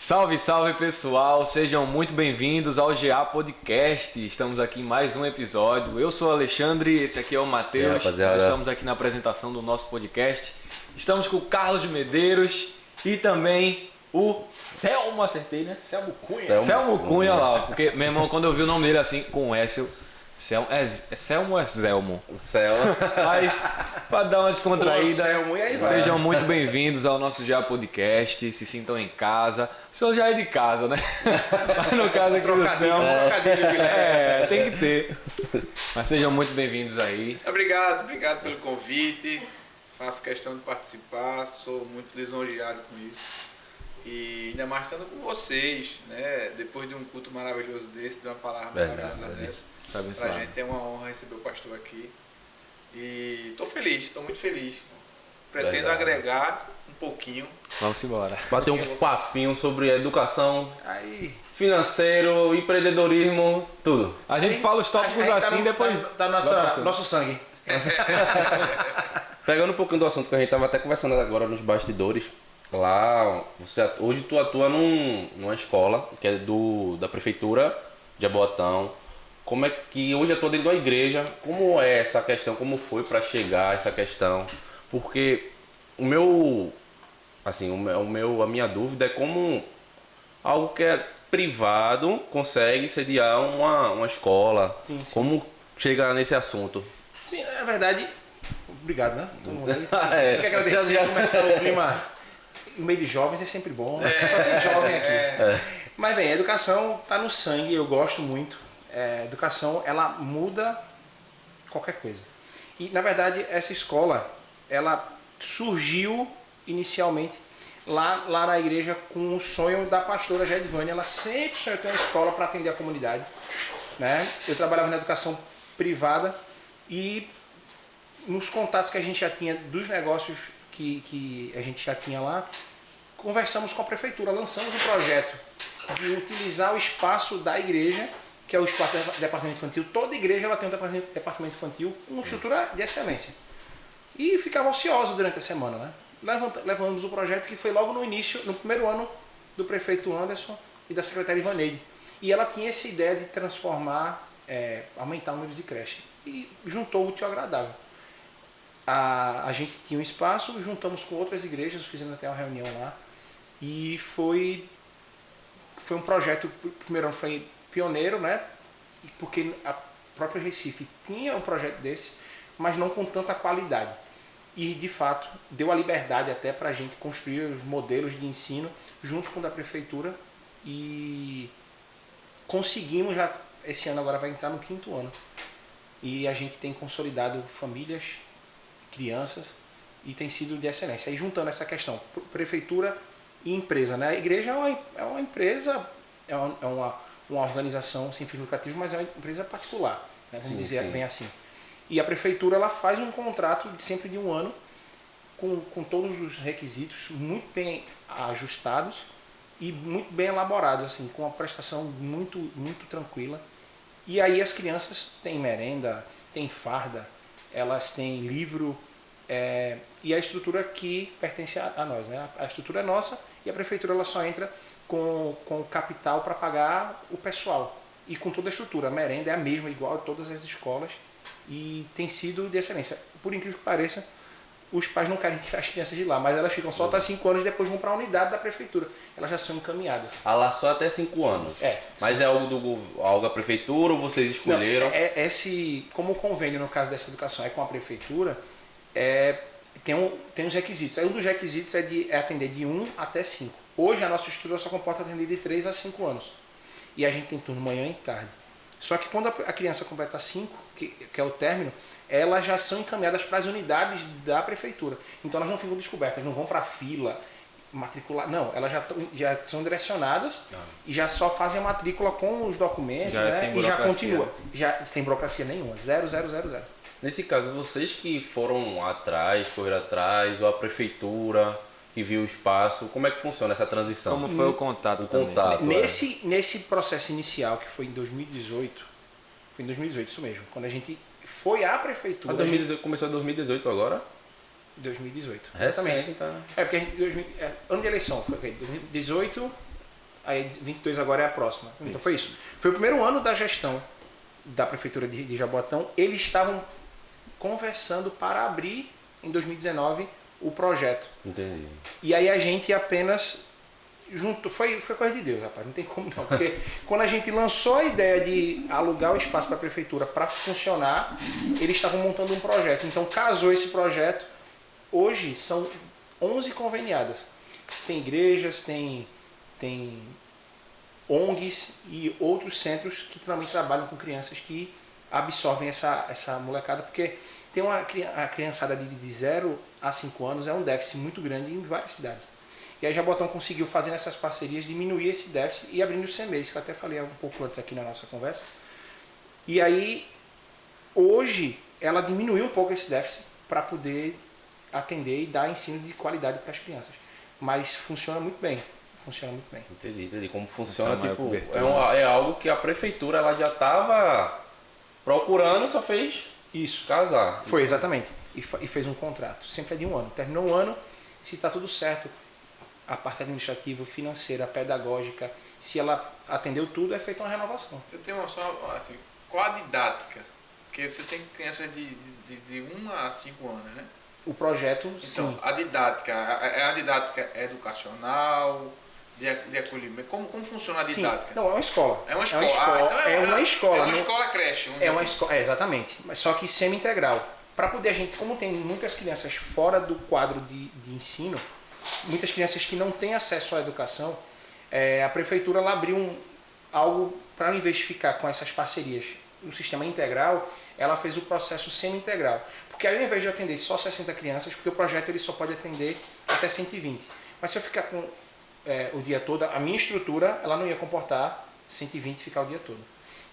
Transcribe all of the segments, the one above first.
Salve, salve pessoal, sejam muito bem-vindos ao GA Podcast. Estamos aqui em mais um episódio. Eu sou o Alexandre, esse aqui é o Matheus. Nós estamos aqui na apresentação do nosso podcast. Estamos com o Carlos Medeiros e também o Selmo, acertei, né? Selmo Cunha. Selmo Cunha lá, porque meu irmão, quando eu vi o nome dele assim, com S, Selmo ou é Zelmo? Selmo. Mas, para dar uma descontraída, Selmo, e aí vai? sejam muito bem-vindos ao nosso GA Podcast, se sintam em casa. O senhor já é de casa, né? Mas no caso aqui do Selmo, tem que ter. Mas sejam muito bem-vindos aí. Obrigado pelo convite. Faço questão de participar, sou muito lisonjeado com isso. E ainda mais estando com vocês, né? Depois de um culto maravilhoso desse, de uma palavra maravilhosa dessa. Pra gente é uma honra receber o pastor aqui. E tô muito feliz. Pretendo agregar um pouquinho. Vamos embora. Bater um papinho sobre educação, financeiro, empreendedorismo, tudo. A gente fala os tópicos assim, depois... Tá nosso sangue. Pegando um pouquinho do assunto que a gente tava até conversando agora nos bastidores, lá, hoje tu atua numa escola que é da prefeitura de Jaboatão. Como é que hoje eu tô dentro da igreja? Como é essa questão? Como foi para chegar essa questão? Porque a minha dúvida é como algo que é privado consegue sediar uma escola. Sim. Como chegar nesse assunto? Sim, é verdade. Obrigado, né? Todo mundo aí. É. Quero agradecer. Já começar o clima. O meio de jovens é sempre bom. Só tem jovem aqui. Mas bem, a educação está no sangue, eu gosto muito. A educação, ela muda qualquer coisa. E, na verdade, essa escola, ela surgiu inicialmente lá na igreja com o sonho da pastora Jedvânia. Ela sempre sonhou ter uma escola para atender a comunidade, né? Eu trabalhava na educação privada e nos contatos que a gente já tinha dos negócios que a gente já tinha lá, conversamos com a prefeitura, lançamos um projeto de utilizar o espaço da igreja, que é o espaço do departamento infantil. Toda igreja ela tem um departamento infantil, uma estrutura de excelência. E ficava ocioso durante a semana, né? Levamos o projeto que foi logo no início, no primeiro ano do prefeito Anderson e da secretária Ivaneide. E ela tinha essa ideia de transformar, aumentar o número de creche. E juntou o útil ao agradável. A gente tinha um espaço, juntamos com outras igrejas, fizemos até uma reunião lá. E foi um projeto, o primeiro ano foi pioneiro, né? Porque a própria Recife tinha um projeto desse, mas não com tanta qualidade. E, de fato, deu a liberdade até para a gente construir os modelos de ensino junto com o da prefeitura. E conseguimos, já esse ano agora vai entrar no 5º ano. E a gente tem consolidado famílias, crianças, e tem sido de excelência. Aí juntando essa questão, prefeitura e empresa, né? A igreja é uma empresa, é uma organização sem fins lucrativos, mas é uma empresa particular, né? Vamos dizer bem assim. E a prefeitura ela faz um contrato sempre de um ano com todos os requisitos muito bem ajustados e muito bem elaborados, assim, com uma prestação muito, muito tranquila. E aí as crianças têm merenda, têm farda, elas têm livro, e a estrutura que pertence a nós, né? A estrutura é nossa e a prefeitura ela só entra com capital para pagar o pessoal. E com toda a estrutura, a merenda é a mesma, igual a todas as escolas, e tem sido de excelência. Por incrível que pareça, os pais não querem tirar as crianças de lá, mas elas ficam só até 5 anos e depois vão para a unidade da prefeitura. Elas já são encaminhadas. Lá só até 5 anos. Mas é algo da prefeitura ou vocês escolheram? Não, como o convênio no caso dessa educação é com a prefeitura, tem uns requisitos. Aí um dos requisitos é atender de 1 até 5. Hoje a nossa estrutura só comporta atender de 3 a 5 anos. E a gente tem turno manhã e tarde. Só que quando a criança completa 5, que é o término, elas já são encaminhadas para as unidades da prefeitura. Então elas não ficam descobertas, não vão para a fila, matricular. Não, elas já são direcionadas e já só fazem a matrícula com os documentos, né? E já continua. Já, sem burocracia nenhuma. 0. Nesse caso, vocês que foram correram atrás, ou a prefeitura que viu o espaço, como é que funciona essa transição? Como foi o contato também? Nesse processo inicial, que foi em 2018, isso mesmo, quando a gente foi à prefeitura... Começou em 2018 agora? 2018. Exatamente. Tá. Porque ano de eleição, foi 2018, aí 22 agora é a próxima. Então foi isso. Foi o primeiro ano da gestão da Prefeitura de Jaboatão. Eles estavam conversando para abrir em 2019 o projeto. Entendi. E aí a gente apenas junto, foi coisa de Deus, rapaz, não tem como não, porque quando a gente lançou a ideia de alugar o espaço para a prefeitura para funcionar, eles estavam montando um projeto, então casou esse projeto. Hoje são 11 conveniadas, tem igrejas, tem ONGs e outros centros que também trabalham com crianças que absorvem essa molecada, porque tem a criançada de 0 a 5 anos é um déficit muito grande em várias cidades. E aí Jaboatão conseguiu, fazendo essas parcerias, diminuir esse déficit e abrindo os CMEs, que eu até falei um pouco antes aqui na nossa conversa. E aí, hoje, ela diminuiu um pouco esse déficit para poder atender e dar ensino de qualidade para as crianças. Mas funciona muito bem. Funciona muito bem. Entendi. Como funciona, tipo, é algo que a prefeitura ela já estava procurando, só fez isso. Casar. Foi, exatamente. E fez um contrato. Sempre é de um ano. Terminou um ano, se está tudo certo, a parte administrativa, financeira, pedagógica, se ela atendeu tudo, é feita uma renovação. Eu tenho uma só, assim, qual a didática? Porque você tem crianças de 1 a 5 anos, né? O projeto, então, sim. A didática, é a didática educacional, de acolhimento? Como funciona a didática? Sim. Não, é uma escola. É uma escola. É uma escola. É uma escola creche. É uma escola, exatamente. Mas só que semi-integral. Para poder a gente, como tem muitas crianças fora do quadro de ensino, muitas crianças que não têm acesso à educação, a prefeitura ela abriu algo para, ao invés de ficar com essas parcerias no sistema integral, ela fez o processo semi-integral. Porque aí, ao invés de atender só 60 crianças, porque o projeto ele só pode atender até 120. Mas se eu ficar com o dia todo, a minha estrutura ela não ia comportar 120 ficar o dia todo.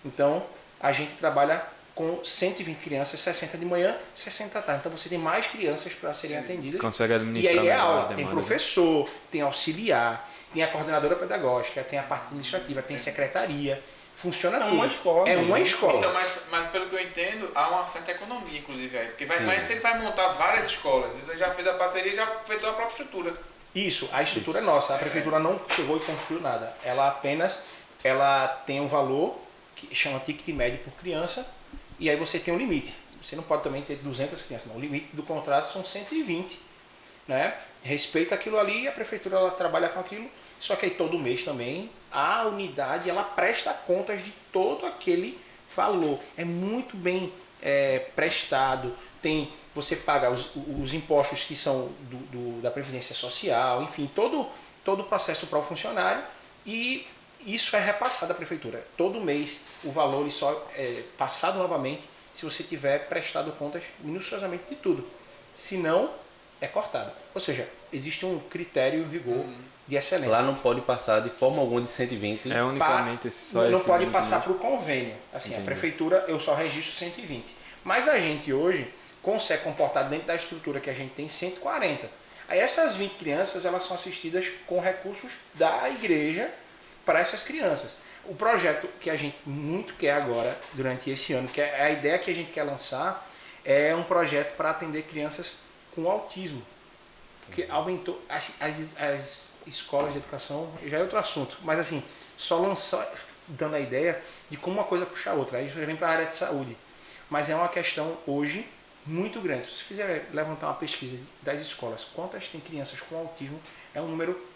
Então, a gente trabalha com 120 crianças, 60 de manhã, 60 à tarde. Então você tem mais crianças para serem atendidas. Consegue administrar. E aí é aula, tem professor, tem auxiliar, tem a coordenadora pedagógica, tem a parte administrativa, tem secretaria. Funciona tudo. Uma escola. É uma escola. Então, mas pelo que eu entendo, há uma certa economia, inclusive, aí. Porque mas ele vai montar várias escolas. Ele já fez a parceria e já fez a própria estrutura. Isso, a estrutura é nossa. A prefeitura não chegou e construiu nada. Ela apenas tem um valor que chama ticket médio por criança. E aí você tem um limite. Você não pode também ter 200 crianças, não. O limite do contrato são 120. Né? Respeita aquilo ali e a prefeitura ela trabalha com aquilo. Só que aí todo mês também a unidade ela presta contas de todo aquele valor. É muito bem prestado. Você paga os impostos que são da Previdência Social, enfim, todo o processo para o funcionário e isso é repassado à prefeitura. Todo mês o valor só é passado novamente se você tiver prestado contas minuciosamente de tudo. Se não, é cortado. Ou seja, existe um critério e rigor de excelência. Lá não pode passar de forma alguma de 120. É unicamente só não esse pode limite, passar né? para o convênio. Assim, Entendi. a prefeitura eu só registro 120. Mas a gente hoje consegue comportar dentro da estrutura que a gente tem 140. Aí essas 20 crianças elas são assistidas com recursos da igreja para essas crianças. O projeto que a gente muito quer agora, durante esse ano, que é a ideia que a gente quer lançar, é um projeto para atender crianças com autismo. Porque aumentou as escolas de educação, já é outro assunto, mas assim, só lançar, dando a ideia de como uma coisa puxa a outra. Aí já vem para a área de saúde. Mas é uma questão hoje muito grande. Se você fizer levantar uma pesquisa das escolas, quantas tem crianças com autismo, é um número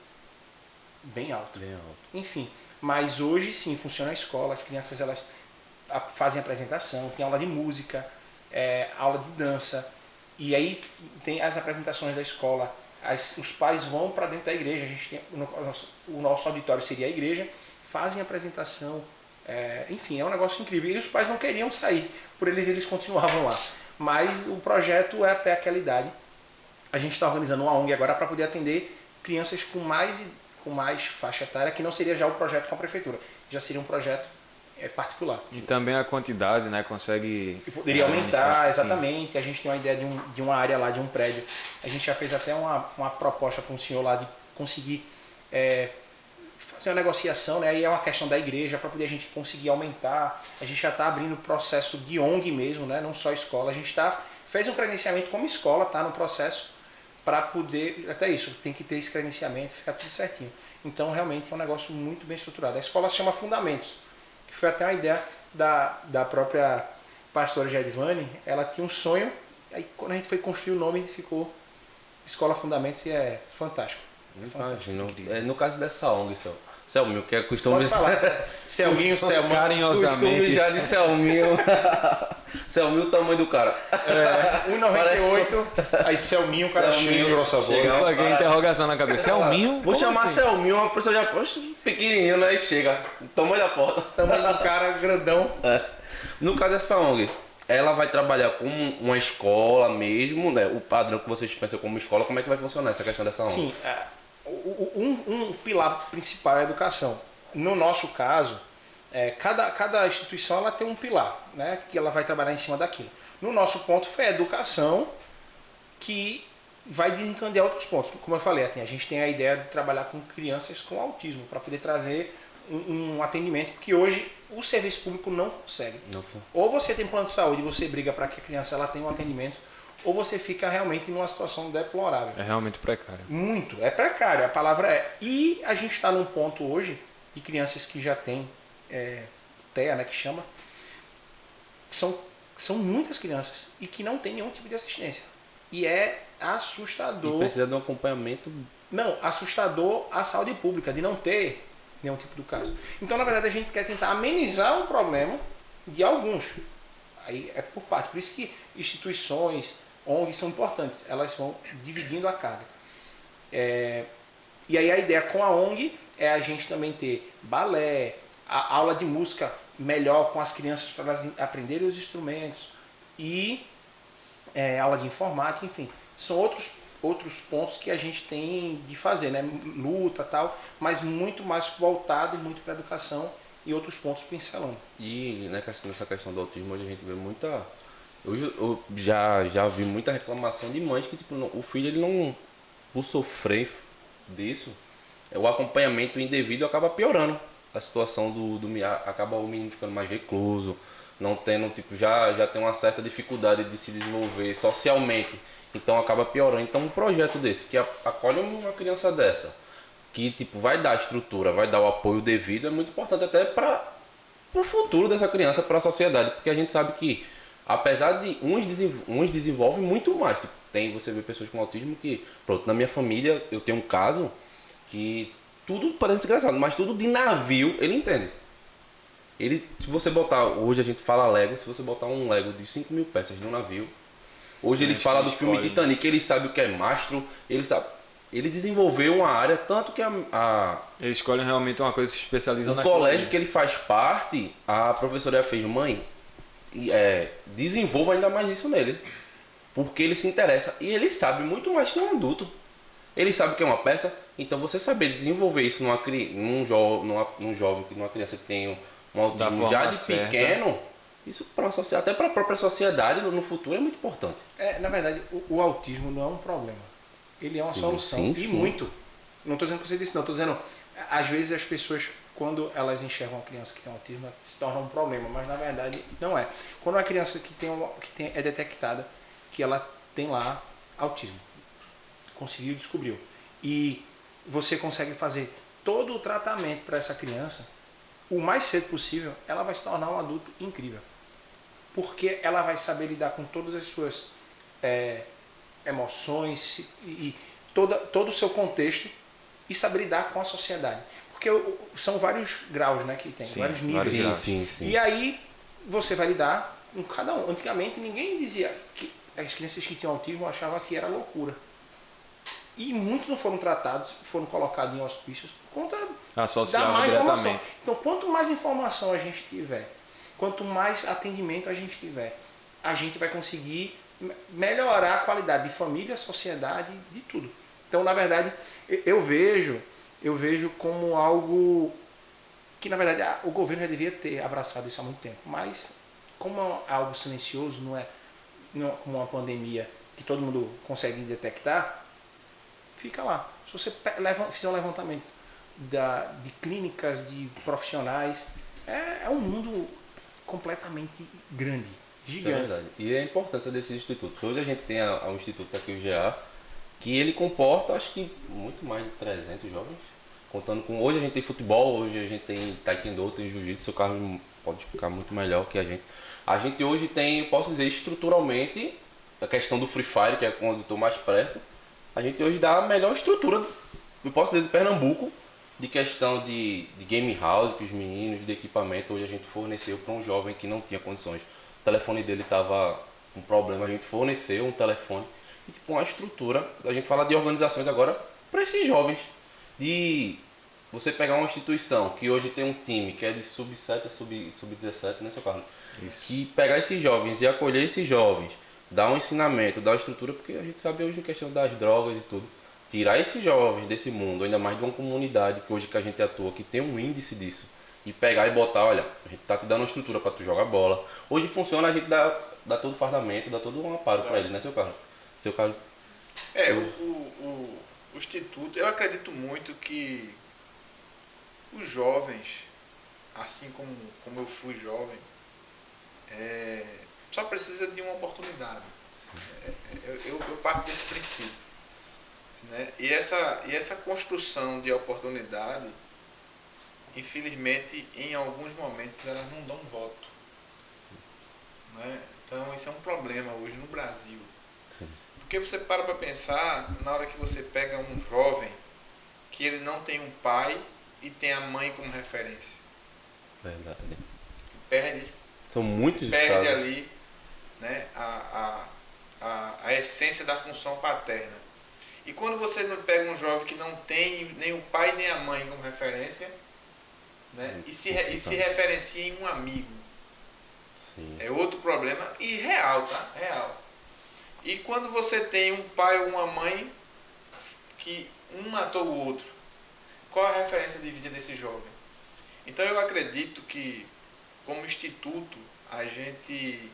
bem alto. Enfim, mas hoje sim funciona a escola, as crianças elas fazem apresentação, tem aula de música, aula de dança, e aí tem as apresentações da escola, os pais vão para dentro da igreja, a gente tem, o nosso auditório seria a igreja, fazem apresentação, enfim, é um negócio incrível. E os pais não queriam sair, por eles continuavam lá. Mas o projeto é até aquela idade. A gente está organizando uma ONG agora para poder atender crianças com mais faixa etária, que não seria já o projeto com a prefeitura, já seria um projeto particular. E também a quantidade, né? Consegue... E poderia aumentar, exatamente. Sim. A gente tem uma ideia de uma área lá, de um prédio. A gente já fez até uma proposta para um senhor lá de conseguir fazer uma negociação, né? Aí é uma questão da igreja para poder a gente conseguir aumentar. A gente já está abrindo o processo de ONG mesmo, né? Não só escola. A gente fez um credenciamento como escola, está no processo para poder, até isso, tem que ter esse credenciamento, ficar tudo certinho. Então, realmente é um negócio muito bem estruturado. A escola se chama Fundamentos, que foi até uma ideia da própria pastora Gedvane. Ela tinha um sonho, aí quando a gente foi construir o nome, ficou Escola Fundamentos e é fantástico. Imagina. No caso dessa ONG, Selminho, que é costume... Pode falar. Selminho, carinhosamente. Costume já de Selminho. Selminho, o tamanho do cara. 1,98. Aí Selminho, o cara chega, grossa voz. Chega aqui, interrogação na cabeça. Selminho? Vou chamar assim? Selminho, uma pessoa já... Poxa, pequenininho, né? E chega. Tamanho da porta. Tamanho do cara, grandão. No caso dessa ONG, ela vai trabalhar com uma escola mesmo, né? O padrão que vocês pensam como escola, como é que vai funcionar essa questão dessa ONG? Sim, um pilar principal é a educação. No nosso caso, cada instituição ela tem um pilar, né, que ela vai trabalhar em cima daquilo. No nosso ponto foi a educação, que vai desencadear outros pontos. Como eu falei, a gente tem a ideia de trabalhar com crianças com autismo, para poder trazer um atendimento que hoje o serviço público não consegue. Ou você tem plano de saúde e você briga para que a criança ela tenha um atendimento, ou você fica realmente numa situação deplorável. É realmente precário. Muito, é precário, a palavra é. E a gente está num ponto hoje de crianças que já têm TEA, né, que chama, são muitas crianças e que não tem nenhum tipo de assistência. E é assustador. E precisa de um acompanhamento. Não, assustador a saúde pública, de não ter nenhum tipo de caso. Então, na verdade, a gente quer tentar amenizar um problema de alguns. Aí é por parte. Por isso que instituições, ONGs são importantes, elas vão dividindo a carga. E aí a ideia com a ONG é a gente também ter balé, a aula de música melhor com as crianças para elas aprenderem os instrumentos e aula de informática, enfim. São outros pontos que a gente tem de fazer, né? Luta e tal, mas muito mais voltado muito para a educação e outros pontos pincelando. E nessa questão do autismo, hoje a gente vê muita... Eu já vi muita reclamação de mães que tipo, o filho, ele não, por sofrer disso, o acompanhamento indevido acaba piorando a situação acaba o menino ficando mais recluso, não tendo, tipo, já tem uma certa dificuldade de se desenvolver socialmente, então acaba piorando. Então um projeto desse, que acolhe uma criança dessa, que tipo, vai dar a estrutura, vai dar o apoio devido, é muito importante até para o futuro dessa criança, para a sociedade, porque a gente sabe que apesar de uns desenvolvem muito mais. Tipo, você vê pessoas com autismo que, pronto, na minha família eu tenho um caso que tudo parece desgraçado, mas tudo de navio ele entende. Se você botar, hoje a gente fala Lego, se você botar um Lego de 5 mil peças no navio, hoje ele fala do filme Titanic, ele sabe o que é mastro, ele desenvolveu uma área, tanto que ele escolhe realmente uma coisa que se especializa no colégio que ele faz parte, a professora fez, mãe, desenvolva ainda mais isso nele, porque ele se interessa e ele sabe muito mais que um adulto. Ele sabe que é uma peça, então você saber desenvolver isso num jovem, numa criança que tem um autismo já de pequeno, isso até para a própria sociedade no futuro é muito importante. Na verdade, o autismo não é um problema, ele é uma solução. Sim. Muito. Não estou dizendo o que você disse, não, estou dizendo, às vezes as pessoas, quando elas enxergam uma criança que tem autismo, se torna um problema, mas na verdade não é. Quando uma criança é detectada que ela tem lá autismo, descobriu, e você consegue fazer todo o tratamento para essa criança, o mais cedo possível, ela vai se tornar um adulto incrível. Porque ela vai saber lidar com todas as suas emoções e todo o seu contexto e saber lidar com a sociedade. Porque são vários graus, né, que tem, vários níveis. Sim. E aí você vai lidar com cada um. Antigamente ninguém dizia que as crianças que tinham autismo achavam que era loucura. E muitos não foram tratados, foram colocados em hospícios por conta da má informação. Então, quanto mais informação a gente tiver, quanto mais atendimento a gente tiver, a gente vai conseguir melhorar a qualidade de família, sociedade, de tudo. Então, na verdade, eu vejo como algo que, na verdade, o governo já devia ter abraçado isso há muito tempo. Mas, como é algo silencioso, não é como uma pandemia que todo mundo consegue detectar, fica lá. Se você fizer um levantamento de clínicas, de profissionais, é um mundo completamente grande, gigante. É verdade. E é importante desses institutos. Hoje a gente tem um instituto aqui, o GA, que ele comporta, acho que muito mais de 300 jovens. Contando com... Hoje a gente tem futebol, hoje a gente tem taekwondo, tem jiu-jitsu, seu Carlos pode ficar muito melhor que a gente. A gente hoje tem, posso dizer, estruturalmente, a questão do Free Fire, que é quando eu estou mais perto, a gente hoje dá a melhor estrutura, eu posso dizer, de Pernambuco, de questão de game house, que os meninos, de equipamento, hoje a gente forneceu para um jovem que não tinha condições. O telefone dele estava com problema, a gente forneceu um telefone. E tipo, uma estrutura, a gente fala de organizações agora para esses jovens. De você pegar uma instituição que hoje tem um time que é de sub-7 a sub-17, né, seu Carlos? Isso. Que pegar esses jovens e acolher esses jovens, dar um ensinamento, dar uma estrutura, porque a gente sabe hoje a questão das drogas e tudo. Tirar esses jovens desse mundo, ainda mais de uma comunidade que hoje que a gente atua, que tem um índice disso, e pegar e botar, olha, a gente tá te dando uma estrutura para tu jogar bola. Hoje funciona, a gente dá todo o fardamento, dá todo um amparo para ele, né, seu Carlos? Seu Carlos? O Instituto, eu acredito muito que os jovens, assim como eu fui jovem, só precisa de uma oportunidade. Eu parto desse princípio. Né? E essa construção de oportunidade, infelizmente, em alguns momentos, elas não dão voto. Né? Então, isso é um problema hoje no Brasil. Sim. Porque você para pensar, na hora que você pega um jovem, que ele não tem um pai e tem a mãe como referência. Verdade. Perde. São muitos Perde estados. ali, né, a essência da função paterna. E quando você pega um jovem que não tem nem o pai nem a mãe como referência, né, e se referencia em um amigo. Sim. É outro problema e real, tá? Real. E quando você tem um pai ou uma mãe que um matou o outro, qual a referência de vida desse jovem? Então eu acredito que, como instituto, a gente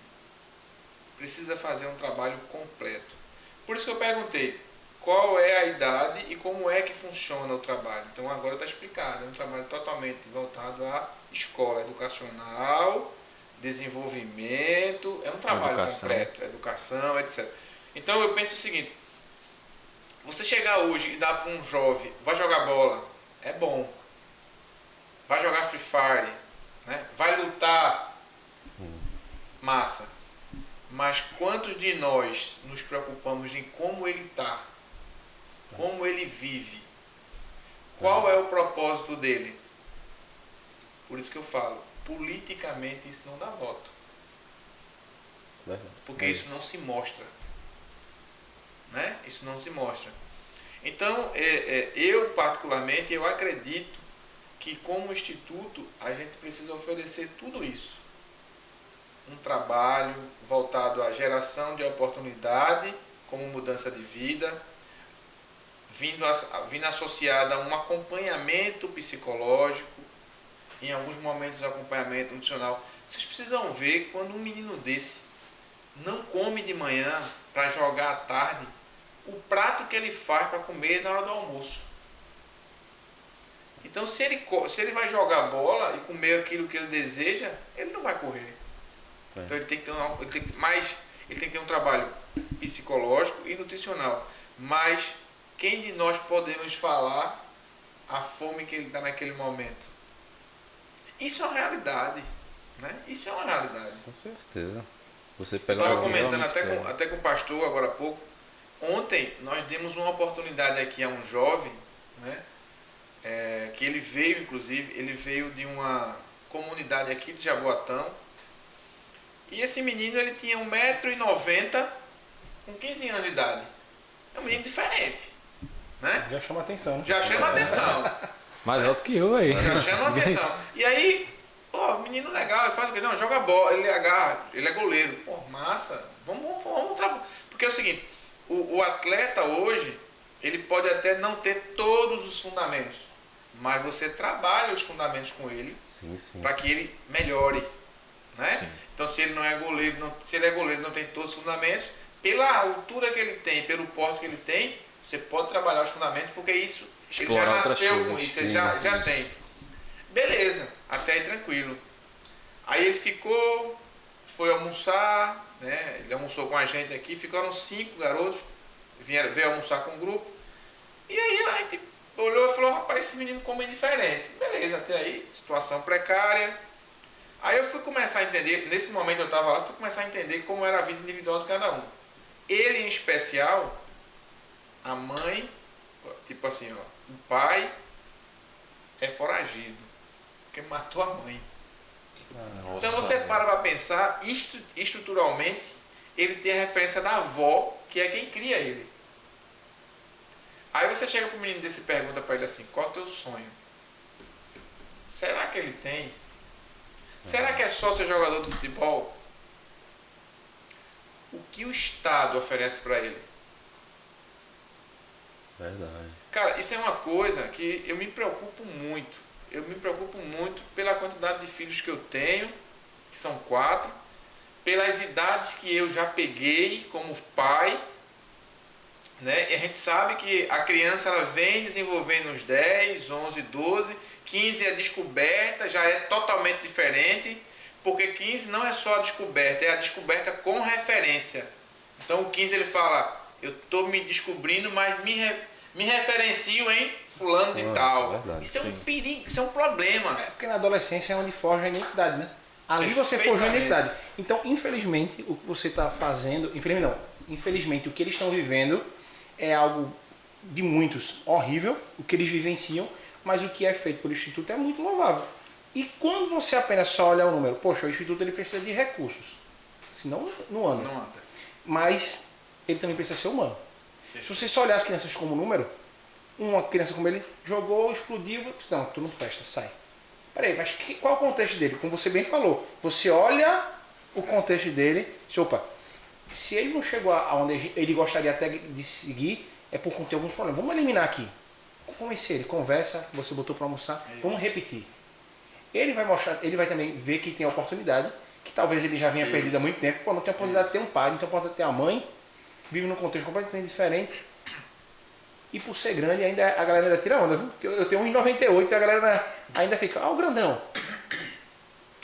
precisa fazer um trabalho completo. Por isso que eu perguntei qual é a idade e como é que funciona o trabalho. Então agora está explicado, é um trabalho totalmente voltado à escola educacional, desenvolvimento, é um trabalho completo, educação, etc. Então eu penso o seguinte, você chegar hoje e dar para um jovem, vai jogar bola, é bom, vai jogar Free Fire, né? Vai lutar, massa, mas quantos de nós nos preocupamos em como ele está, como ele vive, qual é o propósito dele? Por isso que eu falo, politicamente isso não dá voto. Porque isso não se mostra. Né? Isso não se mostra. Então, eu particularmente, eu acredito que como instituto a gente precisa oferecer tudo isso. Um trabalho voltado à geração de oportunidade, como mudança de vida, vindo associada a um acompanhamento psicológico, em alguns momentos acompanhamento nutricional. Vocês precisam ver quando um menino desse não come de manhã para jogar à tarde, o prato que ele faz para comer na hora do almoço. Então, se ele vai jogar bola e comer aquilo que ele deseja, ele não vai correr. Então, ele tem que ter um trabalho psicológico e nutricional. Mas quem de nós podemos falar a fome que ele está naquele momento? Isso é uma realidade. Né? Isso é uma realidade. Com certeza. Eu estava comentando até com o pastor agora há pouco. Ontem nós demos uma oportunidade aqui a um jovem, né, que ele veio, inclusive, ele veio de uma comunidade aqui de Jaboatão. E esse menino ele tinha 1,90 m com 15 anos de idade. É um menino diferente. Né? Já chama atenção. Já chama atenção. Mais alto que eu aí. Já chama atenção. E aí, menino legal, ele faz o que? Não, joga bola, ele agarra, ele é goleiro. Pô, massa, vamos trabalhar. Porque é o seguinte, o atleta hoje, ele pode até não ter todos os fundamentos, mas você trabalha os fundamentos com ele para que ele melhore. Né? Então, se ele não é goleiro, se ele é goleiro e não tem todos os fundamentos, pela altura que ele tem, pelo porte que ele tem, você pode trabalhar os fundamentos, porque isso, ele já nasceu com isso, ele já tem. Beleza, até aí tranquilo. Aí ele foi almoçar, né? Ele almoçou com a gente aqui, ficaram 5 garotos, veio almoçar com o grupo. E aí a gente olhou e falou, rapaz, esse menino come diferente. Beleza, até aí, situação precária. Aí eu fui começar a entender, nesse momento eu estava lá, fui começar a entender como era a vida individual de cada um. Ele em especial, a mãe, tipo assim, ó, o pai é foragido, porque matou a mãe. Nossa, então você para pensar, estruturalmente, ele tem a referência da avó, que é quem cria ele. Aí você chega pro menino desse e pergunta para ele assim, qual é o teu sonho? Será que ele tem? Será que é só ser jogador de futebol? O que o Estado oferece para ele? Verdade. Cara, isso é uma coisa que eu me preocupo muito. Eu me preocupo muito pela quantidade de filhos que eu tenho, que são 4, pelas idades que eu já peguei como pai, né? E a gente sabe que a criança ela vem desenvolvendo uns 10, 11, 12, 15 é descoberta, já é totalmente diferente, porque 15 não é só a descoberta, é a descoberta com referência. Então o 15 ele fala, eu estou me descobrindo, mas me referencio em fulano de tal. Verdade, isso é um perigo, isso é um problema. É porque na adolescência é onde forja a identidade, né? Ali você forja a identidade. Então, infelizmente, o que você está fazendo... Infelizmente, o que eles estão vivendo é algo de muitos horrível, o que eles vivenciam, mas o que é feito pelo Instituto é muito louvável. E quando você apenas só olha o número, poxa, o Instituto ele precisa de recursos, senão não anda. Não anda. Mas ele também precisa ser humano. Se você só olhar as crianças como número, uma criança como ele jogou, explodiu, não, tu não presta, sai. Peraí, mas qual é o contexto dele? Como você bem falou, você olha o contexto dele, opa, se ele não chegou aonde ele gostaria até de seguir, é por conta de alguns problemas. Vamos eliminar aqui. Convencer ele, conversa, você botou para almoçar, vamos repetir. Ele vai mostrar, ele vai também ver que tem oportunidade, que talvez ele já venha perdido há muito tempo, pô, não tem oportunidade de ter um pai, não tem oportunidade de ter uma mãe, vive num contexto completamente diferente. E por ser grande, ainda a galera ainda tira onda, viu? Eu tenho 1,98 e a galera ainda fica, o grandão.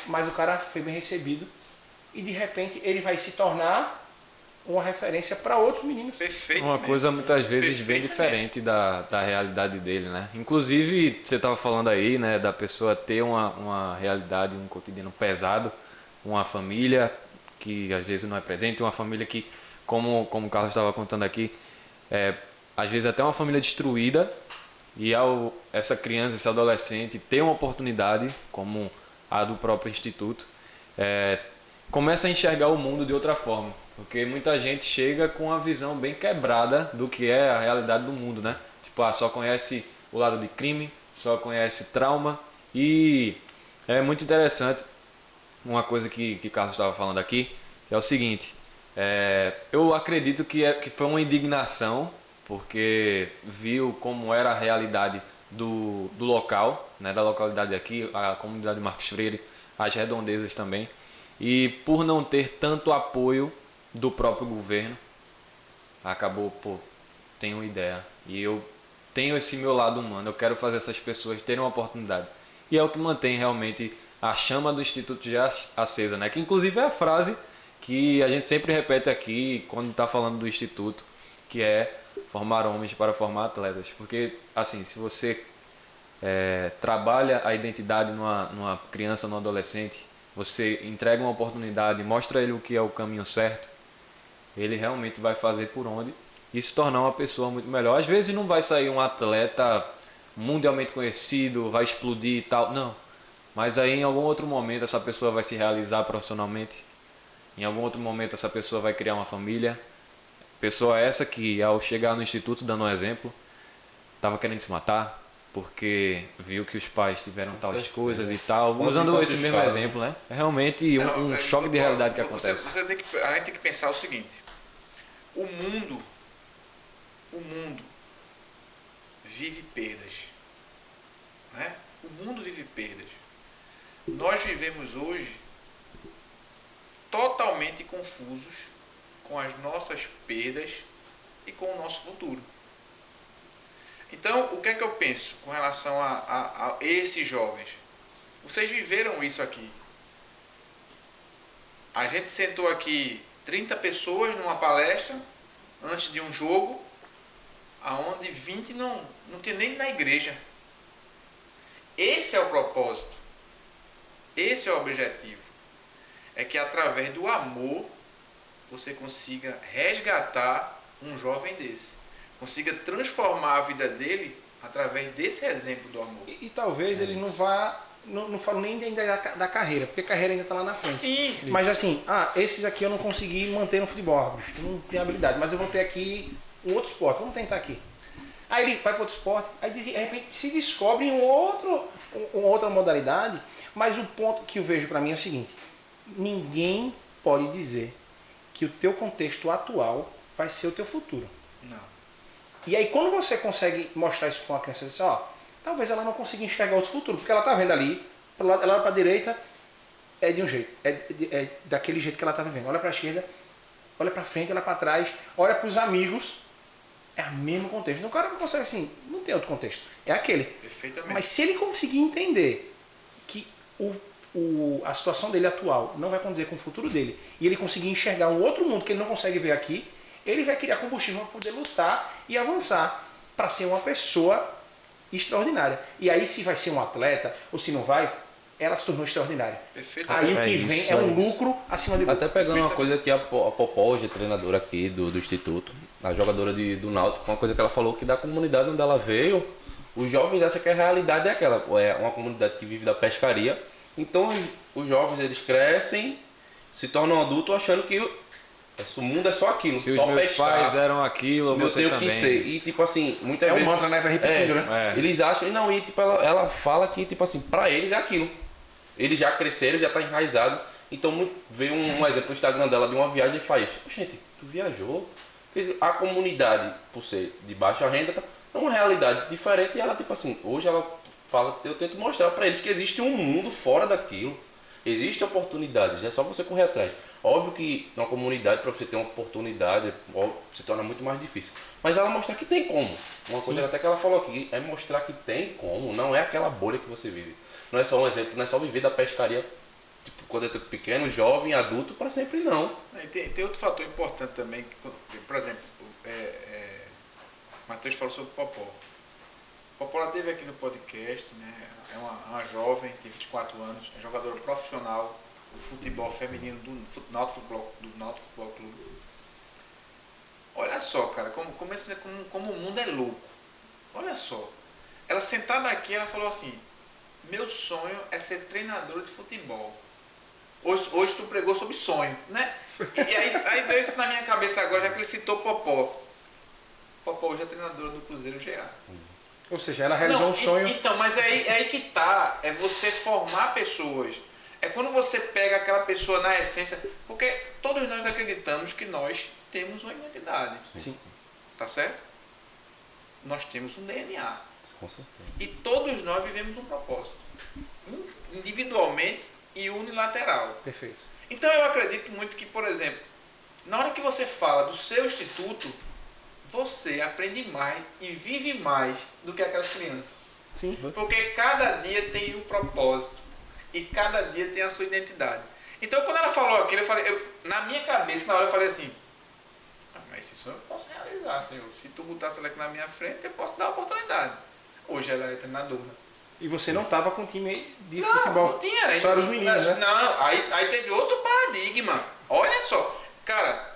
Mas o cara foi bem recebido e de repente ele vai se tornar uma referência para outros meninos. Uma coisa muitas vezes bem diferente da realidade dele, né? Inclusive, você estava falando aí, né, da pessoa ter uma realidade, um cotidiano pesado, uma família que às vezes não é presente, uma família que, como o Carlos estava contando aqui, às vezes até uma família destruída, e essa criança, esse adolescente ter uma oportunidade como a do próprio Instituto, começa a enxergar o mundo de outra forma, porque muita gente chega com uma visão bem quebrada do que é a realidade do mundo, né? Tipo, só conhece o lado de crime, só conhece o trauma, e é muito interessante uma coisa que Carlos estava falando aqui, que é o seguinte, eu acredito que foi uma indignação, porque viu como era a realidade do local, né, da localidade aqui, a comunidade de Marcos Freire, as redondezas também, e por não ter tanto apoio do próprio governo, acabou, tenho uma ideia, e eu tenho esse meu lado humano, eu quero fazer essas pessoas terem uma oportunidade, e é o que mantém realmente a chama do Instituto já acesa, né, que inclusive é a frase que a gente sempre repete aqui quando está falando do Instituto, que é formar homens para formar atletas, porque assim, se você trabalha a identidade numa criança, num adolescente, você entrega uma oportunidade, mostra ele o que é o caminho certo, ele realmente vai fazer por onde e se tornar uma pessoa muito melhor. Às vezes não vai sair um atleta mundialmente conhecido, vai explodir e tal, não, mas aí em algum outro momento essa pessoa vai se realizar profissionalmente, em algum outro momento essa pessoa vai criar uma família. Pessoa essa que, ao chegar no instituto, dando um exemplo, estava querendo se matar porque viu que os pais tiveram tais coisas e tal. Usando esse mesmo exemplo, né? É realmente um choque de realidade que acontece. A gente tem que pensar o seguinte. O mundo vive perdas. Né? O mundo vive perdas. Nós vivemos hoje totalmente confusos com as nossas perdas e com o nosso futuro. Então, o que é que eu penso com relação a esses jovens? Vocês viveram isso aqui. A gente sentou aqui 30 pessoas numa palestra, antes de um jogo, aonde 20 não tinha nem na igreja. Esse é o propósito. Esse é o objetivo. É que através do amor você consiga resgatar um jovem desse. Consiga transformar a vida dele através desse exemplo do amor. E talvez ele não vá... Não falo nem ainda da carreira, porque a carreira ainda está lá na frente. Sim. Mas assim, esses aqui eu não consegui manter no futebol, bicho, tu não tem habilidade, mas eu vou ter aqui um outro esporte, vamos tentar aqui. Aí ele vai para outro esporte, aí de repente se descobre uma outra modalidade, mas o ponto que eu vejo para mim é o seguinte: ninguém pode dizer que o teu contexto atual vai ser o teu futuro. Não. E aí quando você consegue mostrar isso para uma criança, você diz, talvez ela não consiga enxergar outro futuro, porque ela está vendo ali, ela olha para a direita, é de um jeito, é daquele jeito que ela está vivendo. Olha para a esquerda, olha para frente, olha para trás, olha para os amigos, é o mesmo contexto. Então o cara não consegue assim, não tem outro contexto, é aquele. Perfeitamente. Mas se ele conseguir entender que a situação dele atual não vai condizer com o futuro dele, e ele conseguir enxergar um outro mundo que ele não consegue ver aqui, ele vai criar combustível para poder lutar e avançar para ser uma pessoa extraordinária. E aí se vai ser um atleta ou se não vai, ela se tornou extraordinária. Perfeitamente. Aí o que vem é um lucro acima de lucro. Até pegando uma coisa que a Popó, hoje treinadora aqui do Instituto, a jogadora do Náutico, uma coisa que ela falou, que da comunidade onde ela veio, os jovens acham que a realidade é aquela, é uma comunidade que vive da pescaria. Então os jovens, eles crescem, se tornam adultos achando que o mundo é só aquilo, se só os meus pescar. pais eram aquilo, você também. Que ser. E tipo assim, muitas vezes... É um mantra, né? Vai repetindo, né? Eles acham, não, e tipo, ela fala que tipo assim, pra eles é aquilo. Eles já cresceram, já tá enraizado. Então veio um exemplo no Instagram dela de uma viagem e faz, gente, tu viajou? A comunidade, por ser de baixa renda, é uma realidade diferente e ela tipo assim, hoje ela fala, eu tento mostrar pra eles que existe um mundo fora daquilo. Existem oportunidades, é só você correr atrás. Óbvio que na comunidade, para você ter uma oportunidade, se torna muito mais difícil. Mas ela mostra que tem como. Uma coisa até que ela falou aqui, é mostrar que tem como. Não é aquela bolha que você vive. Não é só um exemplo, não é só viver da pescaria tipo, quando é pequeno, jovem, adulto, para sempre não. Tem outro fator importante também. Por exemplo, Matheus falou sobre o Popó. Popó ela esteve aqui no podcast, né? É uma jovem, tem 24 anos, é jogadora profissional do futebol feminino do Náutico Futebol Clube. Olha só, cara, como o mundo é louco. Olha só. Ela sentada aqui, ela falou assim, meu sonho é ser treinadora de futebol. Hoje tu pregou sobre sonho, né? E aí veio isso na minha cabeça agora, já que ele citou Popó. Popó hoje é treinadora do Cruzeiro GA. Ou seja, ela realizou um sonho. Então, mas é aí que tá. É você formar pessoas. É quando você pega aquela pessoa na essência. Porque todos nós acreditamos que nós temos uma identidade. Sim. Tá certo? Nós temos um DNA. Com certeza. E todos nós vivemos um propósito. Individualmente e unilateral. Perfeito. Então eu acredito muito que, por exemplo, na hora que você fala do seu instituto, você aprende mais e vive mais do que aquelas crianças. Sim. Porque cada dia tem um propósito e cada dia tem a sua identidade. Então quando ela falou aquilo, na minha cabeça, na hora eu falei assim, mas esse sonho eu posso realizar, Senhor. Se tu botasse ela aqui na minha frente, eu posso dar a oportunidade. Hoje ela é treinadora. E você não estava com time de futebol. Não tinha. Só eram os meninos, né? Não, aí teve outro paradigma. Olha só, cara...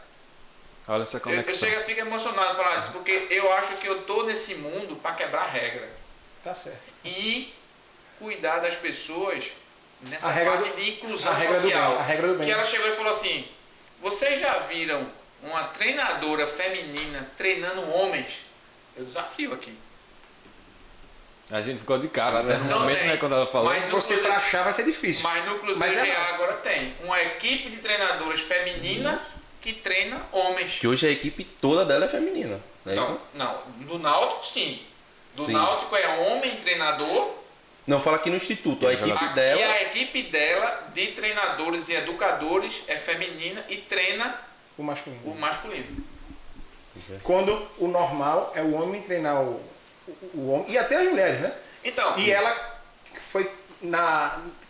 Olha essa conexão. Eu fico emocionado de falar isso, porque eu acho que eu tô nesse mundo para quebrar regra. Tá certo. E cuidar das pessoas nessa regra parte do, de inclusão a regra social. Do bem, a regra do bem. Que ela chegou e falou assim, vocês já viram uma treinadora feminina treinando homens? Eu desafio aqui. A gente ficou de cara até no Não momento, tem. né, quando ela falou. Mas você pra achar vai ser difícil. Mas no Cruzeiro Mas GA agora tem uma equipe de treinadoras femininas que treina homens. Que hoje a equipe toda dela é feminina. Não é Então, isso? não, do Náutico sim. Do Sim. Náutico é homem treinador. Não, fala aqui no Instituto. A equipe Aqui dela... a equipe dela de treinadores e educadores é feminina e treina O masculino. o masculino. Quando o normal é o homem treinar o homem. E até as mulheres, né? Então, E ela foi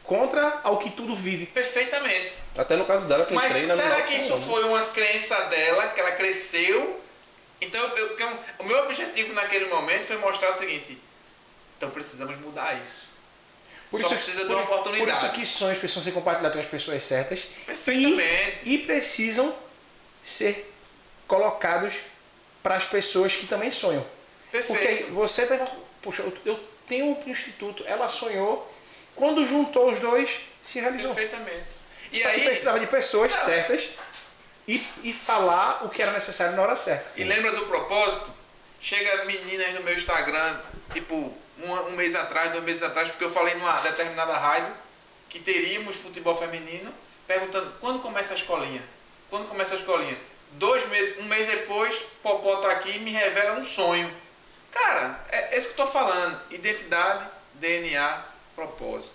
contra ao que tudo vive. perfeitamente. Até no caso dela, quem Mas treina... será no que Náutico isso é homem. foi uma crença dela, que ela cresceu Então, o meu objetivo naquele momento foi mostrar o seguinte: então precisamos mudar isso. Só precisa de uma oportunidade. Por isso que sonhos precisam ser compartilhados com as pessoas certas. Perfeitamente. E precisam ser colocados para as pessoas que também sonham. Perfeito. Porque você teve... Poxa, eu tenho um instituto, ela sonhou, quando juntou os dois, se realizou. Perfeitamente. E Só aí que precisava de pessoas certas e falar o que era necessário na hora certa. E lembra do propósito? Chega meninas no meu Instagram, tipo, um mês atrás, 2 meses atrás, porque eu falei numa determinada rádio que teríamos futebol feminino, perguntando quando começa a escolinha? Quando começa a escolinha? 2 meses, 1 mês depois, Popó tá aqui e me revela um sonho. Cara, é isso que eu tô falando. Identidade, DNA, propósito.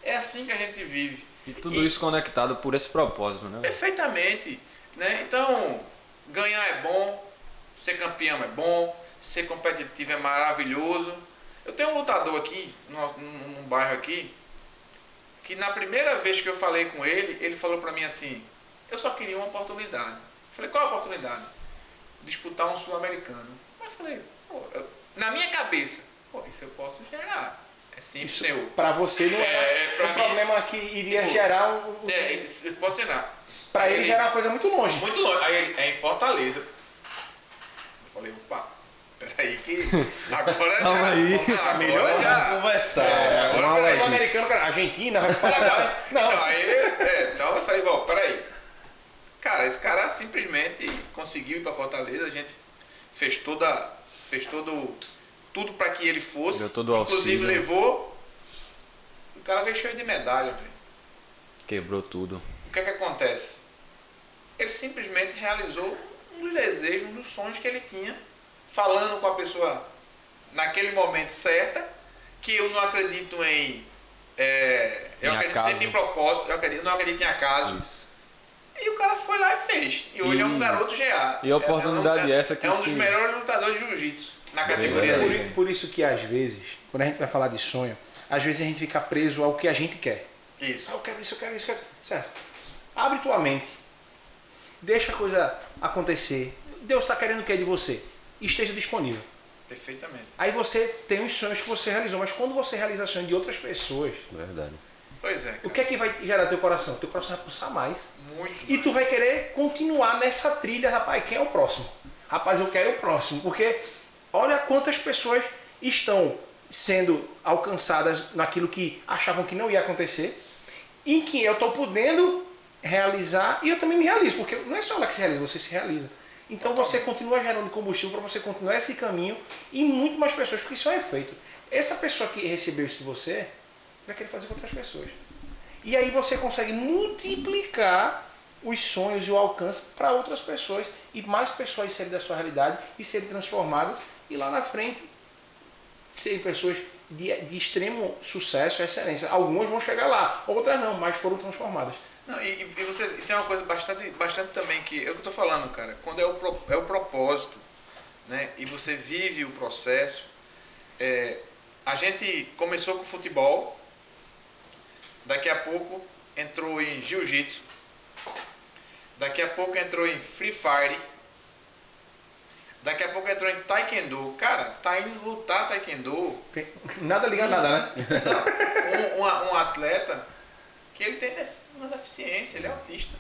É assim que a gente vive. E tudo isso conectado por esse propósito, né? Perfeitamente. Né? Então, ganhar é bom, ser campeão é bom, ser competitivo é maravilhoso. Eu tenho um lutador aqui, num bairro aqui, que na primeira vez que eu falei com ele, ele falou pra mim assim: eu só queria uma oportunidade. Eu falei: qual a oportunidade? Disputar um sul-americano. Eu falei: na minha cabeça, isso eu posso gerar. É simples, senhor. Para você não é um problema que iria gerar um... eu posso gerar. Para ele gerar uma coisa muito longe. Muito longe. Aí ele, é em Fortaleza. Eu falei: opa, peraí que agora Calma aí. Agora já conversar. Agora vai ser o americano, cara. Argentina, vai para Paraguai. Não. Então, então eu falei: bom, peraí. Cara, esse cara simplesmente conseguiu ir para Fortaleza. A gente fez tudo para que ele fosse. Inclusive levou. O cara veio cheio de medalha, velho. Quebrou tudo. O que é que acontece? Ele simplesmente realizou um dos desejos, um dos sonhos que ele tinha, falando com a pessoa naquele momento certa, que eu não acredito em... eu acredito sempre em propósito, eu não acredito em acaso. Isso. E o cara foi lá e fez. E hoje é um garoto GA. E a oportunidade essa que é um dos melhores lutadores de jiu-jitsu na categoria dele. Por isso que às vezes, quando a gente vai falar de sonho, às vezes a gente fica preso ao que a gente quer. Isso. Eu quero isso, eu quero isso, eu quero... Certo. Abre tua mente. Deixa a coisa acontecer. Deus está querendo o que é de você. Esteja disponível. Perfeitamente. Aí você tem os sonhos que você realizou, mas quando você realiza sonhos de outras pessoas... Verdade. Pois é. Cara. O que é que vai gerar teu coração? Teu coração vai pulsar mais. Muito. E tu vai querer continuar nessa trilha, rapaz, quem é o próximo? Rapaz, eu quero o próximo, porque olha quantas pessoas estão sendo alcançadas naquilo que achavam que não ia acontecer, em que eu estou podendo realizar e eu também me realizo, porque não é só ela que se realiza, você se realiza. Então você continua gerando combustível para você continuar esse caminho e muito mais pessoas, porque isso é efeito. Essa pessoa que recebeu isso de você vai querer fazer com outras pessoas. E aí você consegue multiplicar os sonhos e o alcance para outras pessoas e mais pessoas serem da sua realidade e serem transformadas e lá na frente serem pessoas de extremo sucesso e excelência. Algumas vão chegar lá, outras não, mas foram transformadas. Não, e você tem uma coisa bastante também que é o que eu estou falando, cara. Quando é o propósito, né, e você vive o processo. A gente começou com futebol, daqui a pouco entrou em jiu-jitsu, daqui a pouco entrou em free fire, daqui a pouco entrou em taekwondo. Cara, tá indo lutar taekwondo. Nada liga a nada, né? Não, um atleta que ele tem uma deficiência, ele é autista.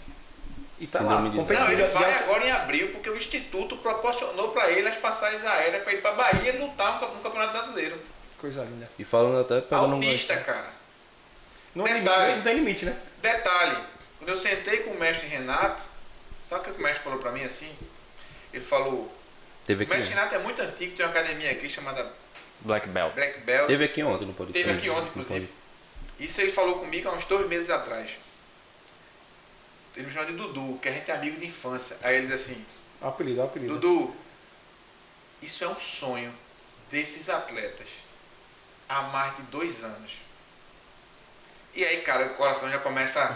E tá lá, competindo. Não, ele vai agora em abril porque o Instituto proporcionou para ele as passagens aéreas para ir para Bahia lutar no Campeonato Brasileiro. Coisa linda. E falando até pegando autista, cara. Não tem limite, né? Detalhe, quando eu sentei com o mestre Renato, sabe o que o mestre falou para mim assim? Ele falou: o mestre Renato é muito antigo, tem uma academia aqui chamada Black Belt. Teve aqui ontem, não pode. Teve aqui ontem, inclusive. Isso ele falou comigo há uns 2 meses atrás. Ele me chama de Dudu, que a gente é amigo de infância. Aí ele diz assim: apelido. Dudu, isso é um sonho desses atletas há mais de 2 anos. E aí, cara, o coração já começa.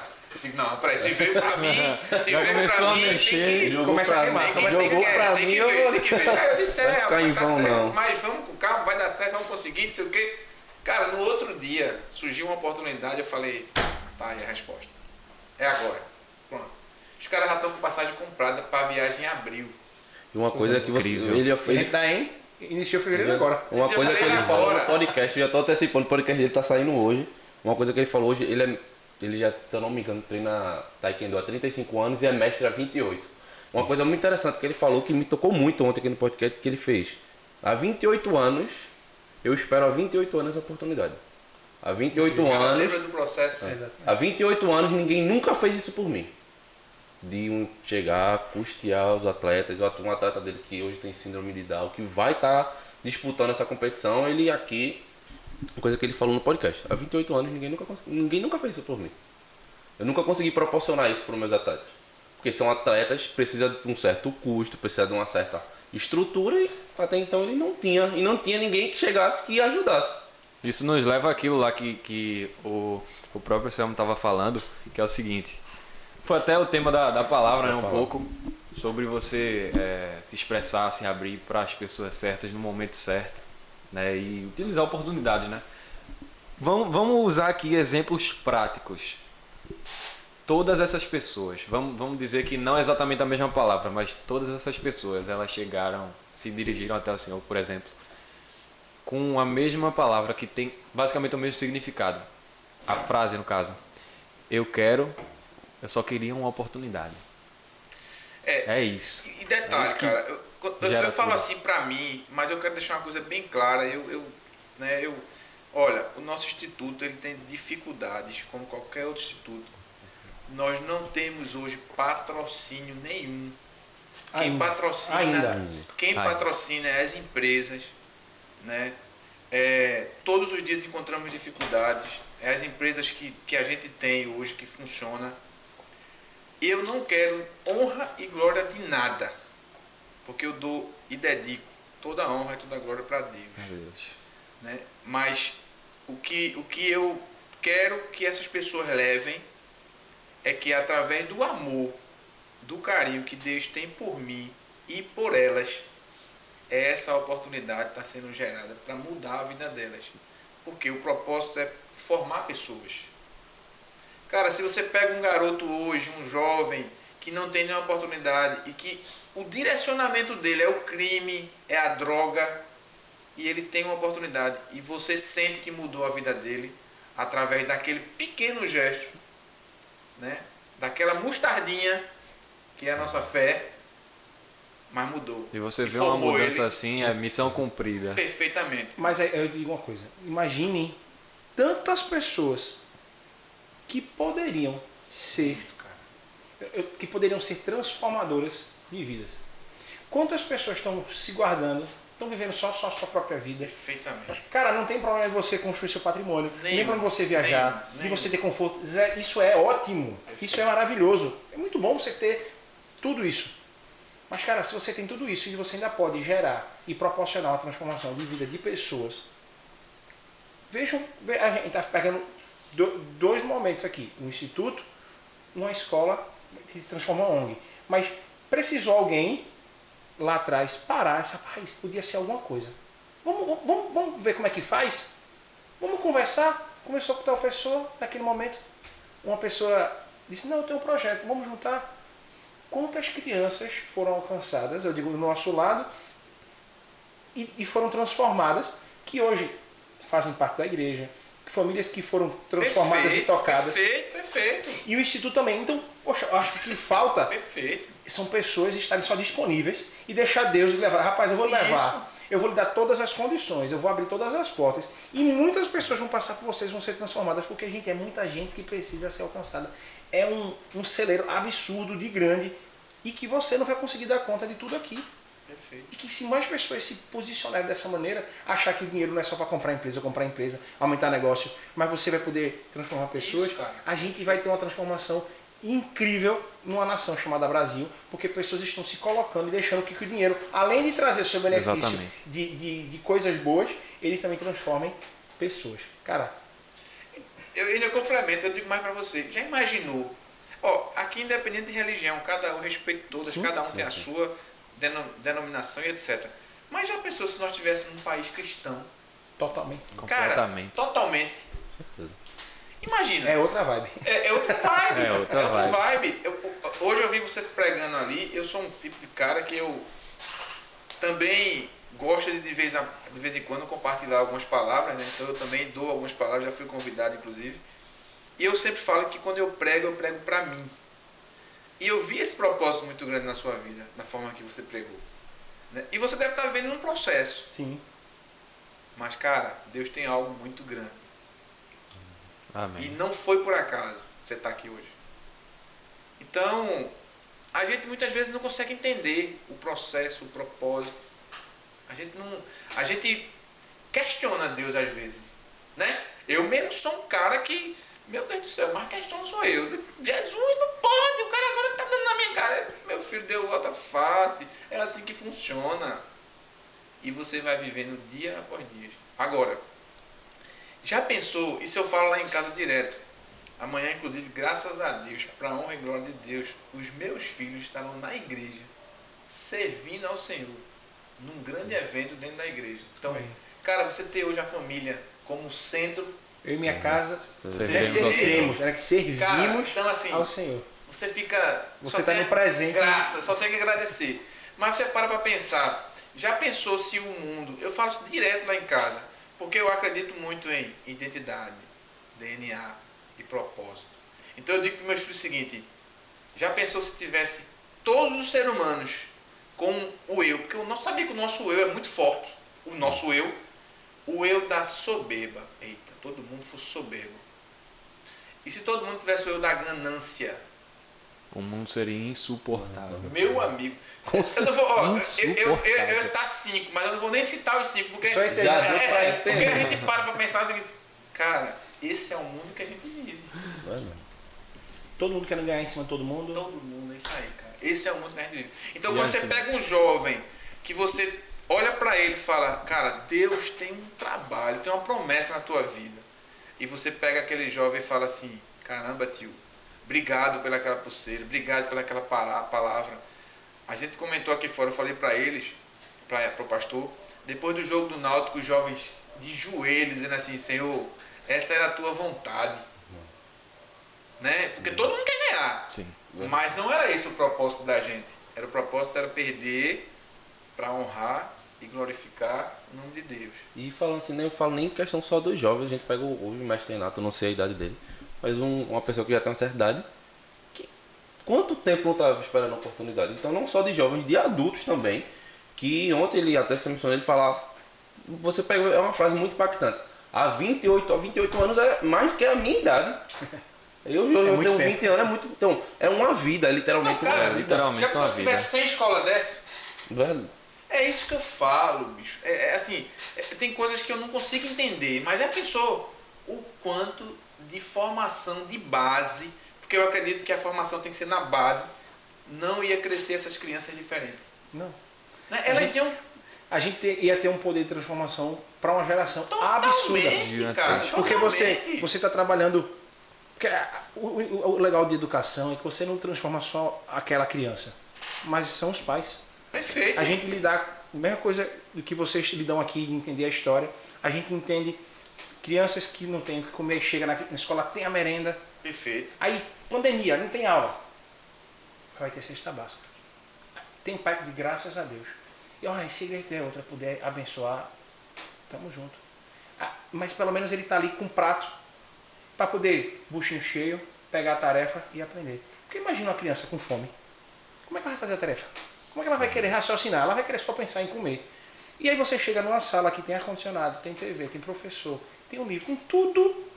Não, peraí, se veio pra mim, tem que começa a queimar. Tem que ver. Aí eu disse: rapaz, tá certo, não. mas vamos com calma, vai dar certo, vamos conseguir, não sei o quê. Cara, no outro dia surgiu uma oportunidade, eu falei: tá aí a resposta. É agora. Pronto. Os caras já estão com passagem comprada para a viagem em abril. Uma coisa que você... Ele tá em... Iniciou fevereiro agora. Uma coisa que ele falou no podcast, eu já tô antecipando, o podcast dele tá saindo hoje. Uma coisa que ele falou hoje, ele já, se eu não me engano, treina Taekwondo há 35 anos e é mestre há 28. Uma coisa muito interessante que ele falou, que me tocou muito ontem aqui no podcast, que ele fez. Há 28 anos, eu espero há 28 anos a oportunidade. Há 28 anos... lembra do processo. Há 28 anos, ninguém nunca fez isso por mim. De chegar, custear os atletas, um atleta dele que hoje tem síndrome de Down, que vai estar disputando essa competição, ele aqui, uma coisa que ele falou no podcast, há 28 anos ninguém nunca fez isso por mim. Eu nunca consegui proporcionar isso para os meus atletas. Porque são atletas, precisa de um certo custo, precisa de uma certa estrutura e até então ele não tinha. E não tinha ninguém que chegasse que ajudasse. Isso nos leva àquilo lá que o próprio Selmo estava falando, que é o seguinte. Foi até o tema da palavra, né? Um pouco sobre você se expressar, se abrir para as pessoas certas no momento certo, né? E utilizar oportunidades, né? Vamos usar aqui exemplos práticos. Todas essas pessoas, vamos dizer que não é exatamente a mesma palavra, mas todas essas pessoas, elas chegaram, se dirigiram até o Senhor, por exemplo, com a mesma palavra que tem basicamente o mesmo significado. A frase, no caso, eu só queria uma oportunidade. É isso. E detalhe, cara, eu falo assim pra mim, mas eu quero deixar uma coisa bem clara. Olha, o nosso instituto ele tem dificuldades, como qualquer outro instituto. Nós não temos hoje patrocínio nenhum. Quem patrocina é as empresas, né? Todos os dias encontramos dificuldades. É as empresas que a gente tem hoje que funciona. Eu não quero honra e glória de nada, porque eu dou e dedico toda a honra e toda a glória para Deus, né? Mas o que eu quero que essas pessoas levem é que através do amor, do carinho que Deus tem por mim e por elas, essa oportunidade está sendo gerada para mudar a vida delas. Porque o propósito é formar pessoas. Cara, se você pega um garoto hoje, um jovem, que não tem nenhuma oportunidade e que o direcionamento dele é o crime, é a droga, e ele tem uma oportunidade e você sente que mudou a vida dele através daquele pequeno gesto, né? Daquela mostardinha que é a nossa fé, mas mudou. E você vê uma mudança assim, é missão cumprida. Perfeitamente. Mas eu digo uma coisa, imagine tantas pessoas que poderiam ser transformadoras de vidas. Quantas pessoas estão se guardando, estão vivendo só a sua própria vida? Perfeitamente. Cara, não tem problema de você construir seu patrimônio, nem problema de você viajar, de você ter conforto. Isso é ótimo, isso é maravilhoso. É muito bom você ter tudo isso. Mas, cara, se você tem tudo isso e você ainda pode gerar e proporcionar uma transformação de vida de pessoas, vejam, a gente está pegando dois momentos aqui. Um instituto, uma escola que se transforma em ONG. Mas precisou alguém lá atrás parar essa isso podia ser alguma coisa. Vamos ver como é que faz? Vamos conversar? Conversou com tal pessoa naquele momento. Uma pessoa disse, não, eu tenho um projeto, vamos juntar. Quantas crianças foram alcançadas, eu digo, do nosso lado, e foram transformadas, que hoje fazem parte da igreja, famílias que foram transformadas e tocadas. Perfeito. E o Instituto também. Então, poxa, eu acho que falta Perfeito. São pessoas estarem só disponíveis e deixar Deus levar. Rapaz, eu vou levar. Eu vou lhe dar todas as condições, eu vou abrir todas as portas. E muitas pessoas vão passar por vocês, vão ser transformadas, porque, gente, é muita gente que precisa ser alcançada. É um celeiro absurdo de grande e que você não vai conseguir dar conta de tudo aqui. Perfeito. E que se mais pessoas se posicionarem dessa maneira, achar que o dinheiro não é só para comprar empresa, aumentar negócio, mas você vai poder transformar pessoas, a gente vai ter uma transformação incrível numa nação chamada Brasil, porque pessoas estão se colocando e deixando que o dinheiro, além de trazer seu benefício de coisas boas, ele também transforma em pessoas. Cara, eu ainda complemento, eu digo mais para você, já imaginou? Aqui independente de religião, eu respeito todas, cada um tem a sua denominação e etc. Mas já pensou se nós estivéssemos num país cristão? Totalmente. Cara, totalmente. Imagina. É outra vibe. É outra vibe. Outra vibe. Hoje eu vi você pregando ali, eu sou um tipo de cara que eu também gosta de vez em quando compartilhar algumas palavras, né? Então eu também dou algumas palavras, já fui convidado inclusive. E eu sempre falo que quando eu prego para mim. E eu vi esse propósito muito grande na sua vida, na forma que você pregou. Né? E você deve estar vivendo um processo. Sim. Mas, cara, Deus tem algo muito grande. Amém. E não foi por acaso você estar aqui hoje. Então, a gente muitas vezes não consegue entender o processo, o propósito. A gente questiona Deus às vezes, né? Eu mesmo sou um cara que, meu Deus do céu, mas questão sou eu. Jesus não pode, o cara agora tá dando na minha cara. Meu filho deu outra face, é assim que funciona. E você vai vivendo dia após dia. Agora, já pensou, isso eu falo lá em casa direto. Amanhã, inclusive, graças a Deus, para a honra e glória de Deus, os meus filhos estarão na igreja, servindo ao Senhor, num grande evento dentro da igreja. Então, cara, você ter hoje a família como centro. Eu e minha casa serviremos, era que servimos, cara, então, assim, ao Senhor. Você fica... Você está no presente. Graça, só tem que agradecer. Mas você para pensar, já pensou se o mundo... Eu falo isso direto lá em casa, porque eu acredito muito em identidade, DNA e propósito. Então eu digo para meus filhos o seguinte, já pensou se tivesse todos os seres humanos com o eu, porque eu não sabia que o nosso eu é muito forte, o nosso eu, o eu da soberba, eita, todo mundo fosse soberbo. E se todo mundo tivesse o eu da ganância? O mundo seria insuportável. Meu amigo, eu não vou, eu citar 5, mas eu não vou nem citar os 5, porque, só esse porque a gente para pensar o seguinte, cara, esse é o mundo que a gente vive. Todo mundo querendo ganhar em cima de todo mundo. Todo mundo, é isso aí, cara. Esse é o mundo que a gente vive. Então, quando você pega um jovem que você olha para ele e fala, cara, Deus tem um trabalho, tem uma promessa na tua vida. E você pega aquele jovem e fala assim, caramba, tio, obrigado pelaquela pulseira, obrigado pelaquela palavra. A gente comentou aqui fora, eu falei para eles, para o pastor, depois do jogo do Náutico, os jovens de joelhos, dizendo assim, Senhor, essa era a tua vontade. Né? Porque todo mundo quer ganhar. Sim. Mas não era esse o propósito da gente. O propósito era perder para honrar e glorificar o nome de Deus. E falando assim, eu falo nem em questão só dos jovens, a gente pega o mestre Renato, eu não sei a idade dele, mas uma pessoa que já tem uma certa idade, que quanto tempo não estava esperando a oportunidade? Então não só de jovens, de adultos também, que ontem ele até se mencionou, ele falar, você pegou, é uma frase muito impactante, há 28 anos é mais que a minha idade. Eu tenho 20 anos, é muito. Então, é uma vida, literalmente. Não, cara, uma vida. Literalmente já pensou se tivesse 100 escolas dessa? Velho. É isso que eu falo, bicho. Assim, tem coisas que eu não consigo entender, mas já pensou o quanto de formação de base, porque eu acredito que a formação tem que ser na base, não ia crescer essas crianças diferentes. Não. Né? Elas iam. A gente ia ter um poder de transformação para uma geração totalmente, absurda. Cara, porque totalmente. você está trabalhando. Porque o legal de educação é que você não transforma só aquela criança, mas são os pais. Perfeito. A gente lidar, a mesma coisa do que vocês lidam aqui de entender a história, a gente entende crianças que não têm o que comer, chega na escola, tem a merenda. Perfeito. Aí, pandemia, não tem aula. Vai ter cesta básica. Tem pai de graças a Deus. E se ele ter outra puder abençoar, tamo junto. Mas pelo menos ele está ali com um prato para poder, buchinho cheio, pegar a tarefa e aprender. Porque imagina uma criança com fome. Como é que ela vai fazer a tarefa? Como é que ela vai querer raciocinar? Ela vai querer só pensar em comer. E aí você chega numa sala que tem ar-condicionado, tem TV, tem professor, tem um livro, tem tudo.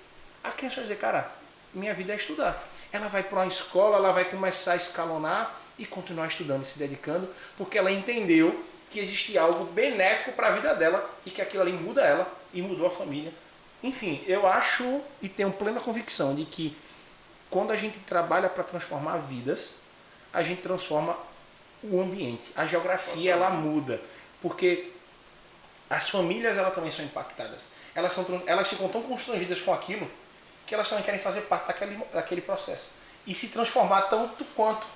A criança vai dizer, cara, minha vida é estudar. Ela vai para uma escola, ela vai começar a escalonar e continuar estudando e se dedicando, porque ela entendeu que existia algo benéfico para a vida dela e que aquilo ali muda ela e mudou a família. Enfim, eu acho e tenho plena convicção de que quando a gente trabalha para transformar vidas, a gente transforma o ambiente. A geografia, ela muda. Porque as famílias, elas também são impactadas. Elas ficam tão constrangidas com aquilo que elas também querem fazer parte daquele processo. E se transformar tanto quanto.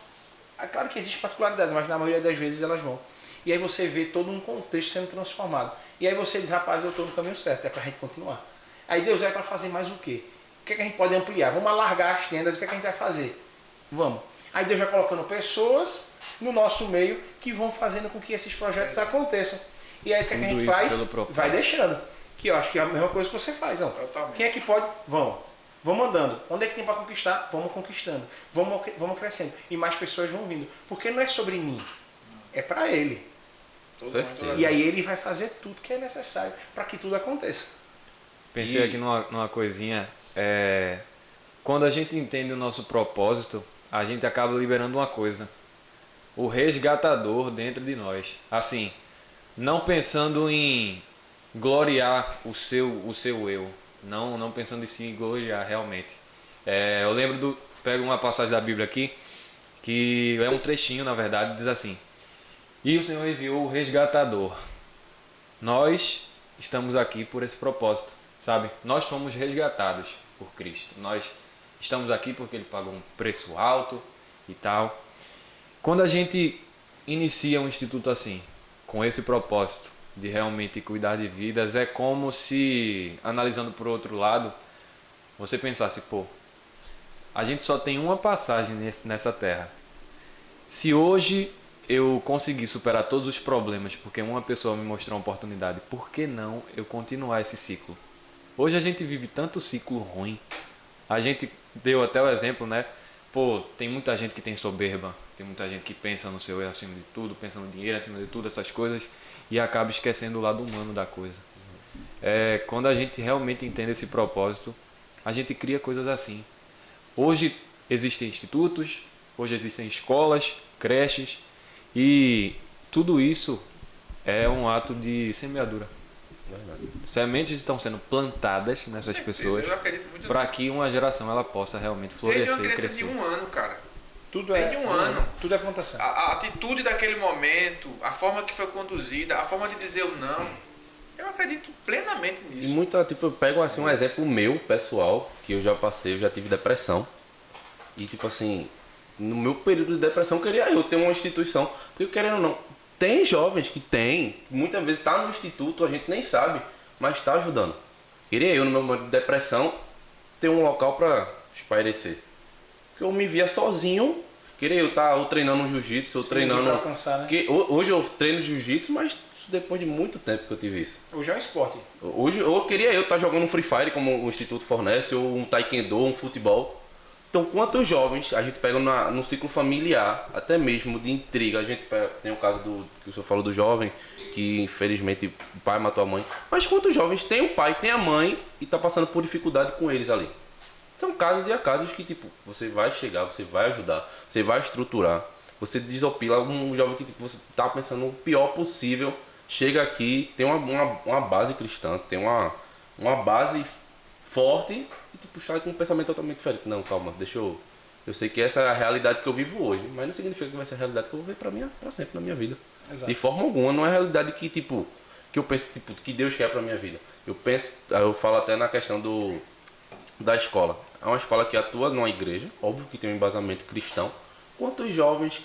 É claro que existe particularidade, mas na maioria das vezes elas vão. E aí você vê todo um contexto sendo transformado. E aí você diz, rapaz, eu estou no caminho certo, é para a gente continuar. Aí Deus vai para fazer mais o quê? O que é que a gente pode ampliar? Vamos alargar as tendas, o que é que a gente vai fazer? Vamos. Aí Deus vai colocando pessoas no nosso meio que vão fazendo com que esses projetos aconteçam. E aí o que a gente faz? Vai deixando. Que eu acho que é a mesma coisa que você faz. Não. Quem é que pode? Vamos andando. Onde é que tem para conquistar? Vamos conquistando. Vamos crescendo. E mais pessoas vão vindo. Porque não é sobre mim. É para ele. E aí ele vai fazer tudo que é necessário para que tudo aconteça. Pensei aqui numa coisinha. Quando a gente entende o nosso propósito, a gente acaba liberando uma coisa. O resgatador dentro de nós. Assim, não pensando em gloriar o seu eu. Não pensando em si gloriar realmente. Eu lembro pego uma passagem da Bíblia aqui, que é um trechinho, na verdade, diz assim: e o Senhor enviou o resgatador. Nós estamos aqui por esse propósito, sabe? Nós fomos resgatados por Cristo. Nós estamos aqui porque Ele pagou um preço alto e tal. Quando a gente inicia um instituto assim, com esse propósito de realmente cuidar de vidas, é como se, analisando por outro lado, você pensasse, a gente só tem uma passagem nessa terra. Se hoje eu conseguir superar todos os problemas porque uma pessoa me mostrou uma oportunidade, por que não eu continuar esse ciclo? Hoje a gente vive tanto ciclo ruim. A gente deu até o exemplo, né? Tem muita gente que tem soberba, tem muita gente que pensa no seu eu acima de tudo, pensa no dinheiro acima de tudo, essas coisas, e acaba esquecendo o lado humano da coisa. Quando a gente realmente entende esse propósito, a gente cria coisas assim. Hoje existem institutos, hoje existem escolas, creches, e tudo isso é um ato de semeadura. Sementes estão sendo plantadas nessas pessoas para que uma geração ela possa realmente florescer e crescer. Desde uma criança de 1 ano, cara. Desde um ano. Tudo é plantação. A atitude daquele momento, a forma que foi conduzida, a forma de dizer o não. Eu acredito plenamente nisso. E eu pego assim um exemplo meu, pessoal, que eu já passei, eu já tive depressão. E no meu período de depressão, queria eu ter uma instituição. Porque querendo ou não, tem jovens que muitas vezes tá no instituto, a gente nem sabe, mas está ajudando. Queria eu, no meu momento de depressão, ter um local para espairecer. Porque eu me via sozinho, queria eu estar ou treinando jiu-jitsu, ou treinando... Alcançar, né? Hoje eu treino jiu-jitsu, mas depois de muito tempo que eu tive isso. Hoje é um esporte. Hoje eu queria eu estar jogando um Free Fire, como o Instituto fornece, ou um Taekwondo, um futebol. Então, quantos jovens a gente pega no ciclo familiar, até mesmo de intriga, a gente tem o caso que o senhor falou do jovem, que infelizmente o pai matou a mãe, mas quantos jovens tem o pai, tem a mãe e está passando por dificuldade com eles ali? São casos e casos que você vai chegar, você vai ajudar, você vai estruturar, você desopila um jovem que você está pensando o pior possível, chega aqui, tem uma base cristã, tem uma base forte, e sai com um pensamento totalmente diferente. Não, calma, eu sei que essa é a realidade que eu vivo hoje, mas não significa que vai ser a realidade que eu vou ver pra sempre na minha vida. Exato. De forma alguma, não é a realidade que eu penso, que Deus quer pra minha vida. Eu falo até na questão da escola. É uma escola que atua numa igreja, óbvio que tem um embasamento cristão. Quantos jovens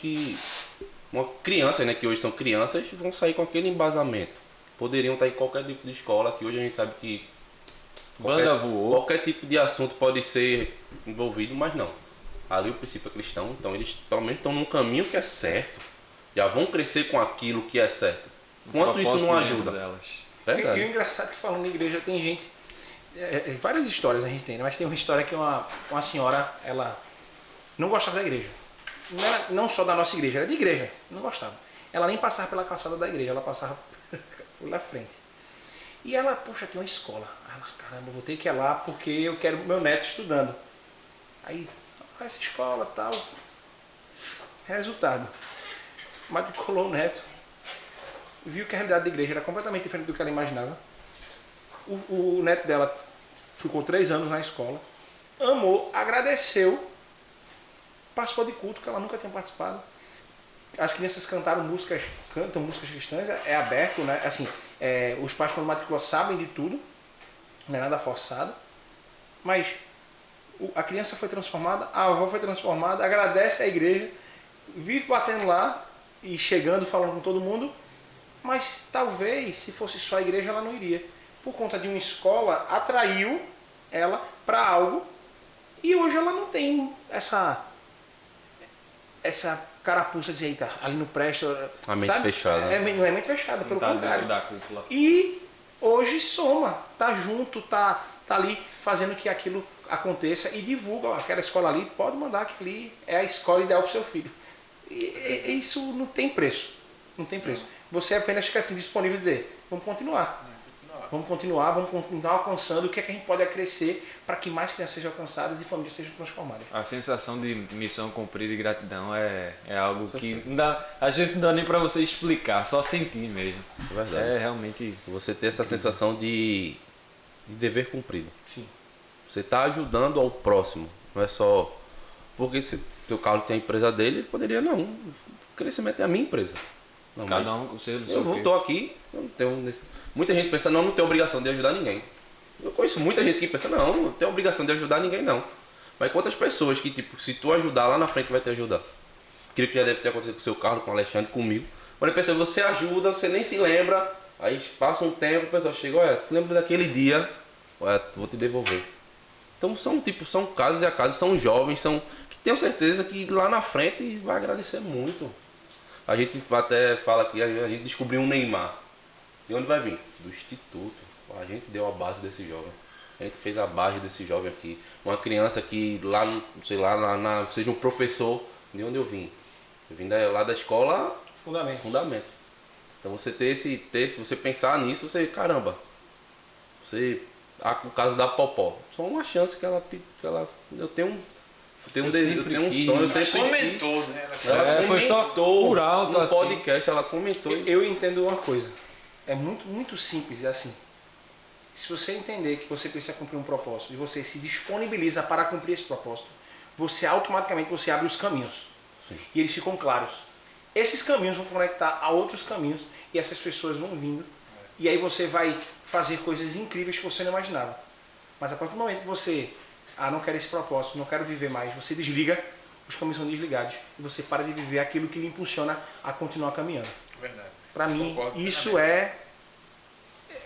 crianças, né, que hoje são crianças, vão sair com aquele embasamento? Poderiam estar em qualquer tipo de escola, que hoje a gente sabe que qualquer tipo de assunto pode ser envolvido, mas não. Ali o princípio é cristão, então eles pelo menos estão num caminho que é certo. Já vão crescer com aquilo que é certo. Quanto isso não ajuda? E o engraçado é que falando de igreja tem gente... várias histórias a gente tem, mas tem uma história que uma senhora, ela não gostava da igreja. Não só da nossa igreja, era de igreja, não gostava. Ela nem passava pela calçada da igreja, ela passava pela frente. E ela, poxa, tem uma escola. Ela, caramba, vou ter que ir lá porque eu quero meu neto estudando. Aí, essa escola e tal. Resultado. Matriculou o neto. Viu que a realidade da igreja era completamente diferente do que ela imaginava. O neto dela ficou 3 anos na escola. Amou, agradeceu. Participou de culto que ela nunca tinha participado. As crianças cantam músicas cristãs, é aberto, né? Assim, os pais quando matriculam sabem de tudo, não é nada forçado, mas a criança foi transformada, a avó foi transformada, agradece a igreja, vive batendo lá e chegando, falando com todo mundo, mas talvez se fosse só a igreja ela não iria. Por conta de uma escola, atraiu ela para algo e hoje ela não tem essa carapuça, dizer, eita, ali não presta. A mente fechada. Não é mente fechada, pelo contrário. Da cúpula. E hoje soma, tá junto, tá ali fazendo que aquilo aconteça e divulga, ó, aquela escola ali, pode mandar que ali é a escola ideal para o seu filho. E isso não tem preço. Não tem preço. Você apenas fica assim disponível e dizer, vamos continuar. Vamos continuar alcançando o que é que a gente pode acrescer para que mais crianças sejam alcançadas e famílias sejam transformadas. A sensação de missão cumprida e gratidão é algo que não dá, às vezes não dá nem para você explicar, só sentir mesmo. É verdade. É realmente... Você ter essa sensação de dever cumprido. Sim. Você está ajudando ao próximo, não é só... Porque se o Carlos tem a empresa dele, ele poderia, não, o crescimento é a minha empresa. Não, Cada um com seu... Eu estou aqui, eu não tenho... Muita gente pensa, não tenho obrigação de ajudar ninguém. Eu conheço muita gente que pensa, não tenho obrigação de ajudar ninguém, não. Mas quantas pessoas que, tipo, se tu ajudar lá na frente, vai te ajudar? Creio que já deve ter acontecido com o seu Carlos, com o Alexandre, comigo. Quando a pessoa, você ajuda, você nem se lembra, aí passa um tempo, o pessoal chega, olha, se lembra daquele dia, olha, vou te devolver. Então são casos e acasos, são jovens, que tenho certeza que lá na frente vai agradecer muito. A gente até fala que a gente descobriu um Neymar. De onde vai vir? Do Instituto. A gente deu a base desse jovem. A gente fez a base desse jovem aqui. Uma criança que lá, sei lá, seja um professor. De onde eu vim? Eu vim lá da escola Fundamento. Então você se você pensar nisso, você, caramba. O caso da Popó. Só uma chance que ela eu tenho um sonho, eu sempre comentou, né? Ela foi só por alto no assim. podcast, ela comentou. Eu entendo uma coisa. É muito, muito simples, é assim. Se você entender que você precisa cumprir um propósito e você se disponibiliza para cumprir esse propósito, você automaticamente abre os caminhos. Sim. E eles ficam claros. Esses caminhos vão conectar a outros caminhos e essas pessoas vão vindo. E aí você vai fazer coisas incríveis que você não imaginava. Mas a partir do momento que você não quero esse propósito, não quero viver mais, você desliga, os caminhos são desligados e você para de viver aquilo que lhe impulsiona a continuar caminhando. Verdade. Para mim, isso é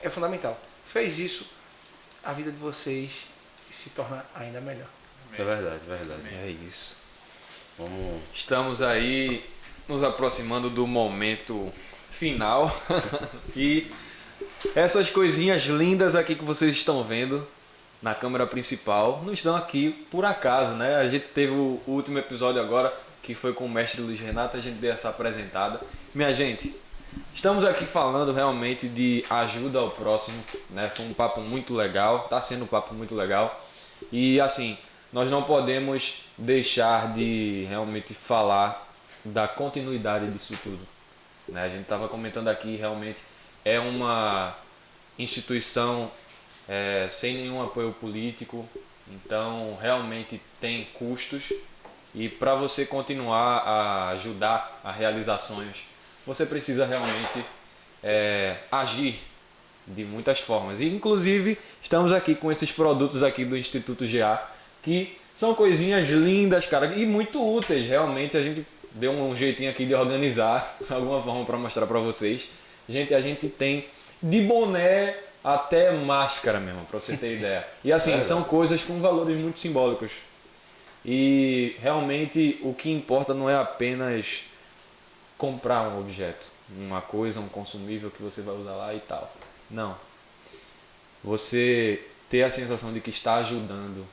fundamental. Fez isso, a vida de vocês se torna ainda melhor. É verdade. É isso. Vamos... Estamos aí nos aproximando do momento final. E essas coisinhas lindas aqui que vocês estão vendo na câmera principal não estão aqui por acaso, né? A gente teve o último episódio agora, que foi com o mestre Luiz Renato, a gente deu essa apresentada. Minha gente, estamos aqui falando realmente de ajuda ao próximo, né? Foi um papo muito legal, está sendo um papo muito legal. E assim, nós não podemos deixar de realmente falar da continuidade disso tudo, né? A gente estava comentando aqui, realmente é uma instituição sem nenhum apoio político, então realmente tem custos. E para você continuar a ajudar a realizar sonhos, você precisa realmente agir de muitas formas. E inclusive estamos aqui com esses produtos aqui do Instituto GA, que são coisinhas lindas, cara, e muito úteis. Realmente a gente deu um jeitinho aqui de organizar alguma forma para mostrar para vocês. Gente, a gente tem de boné até máscara mesmo, para você ter ideia. E assim, são coisas com valores muito simbólicos. E realmente o que importa não é apenas comprar um objeto, uma coisa, um consumível que você vai usar lá e tal. Não. Você ter a sensação de que está ajudando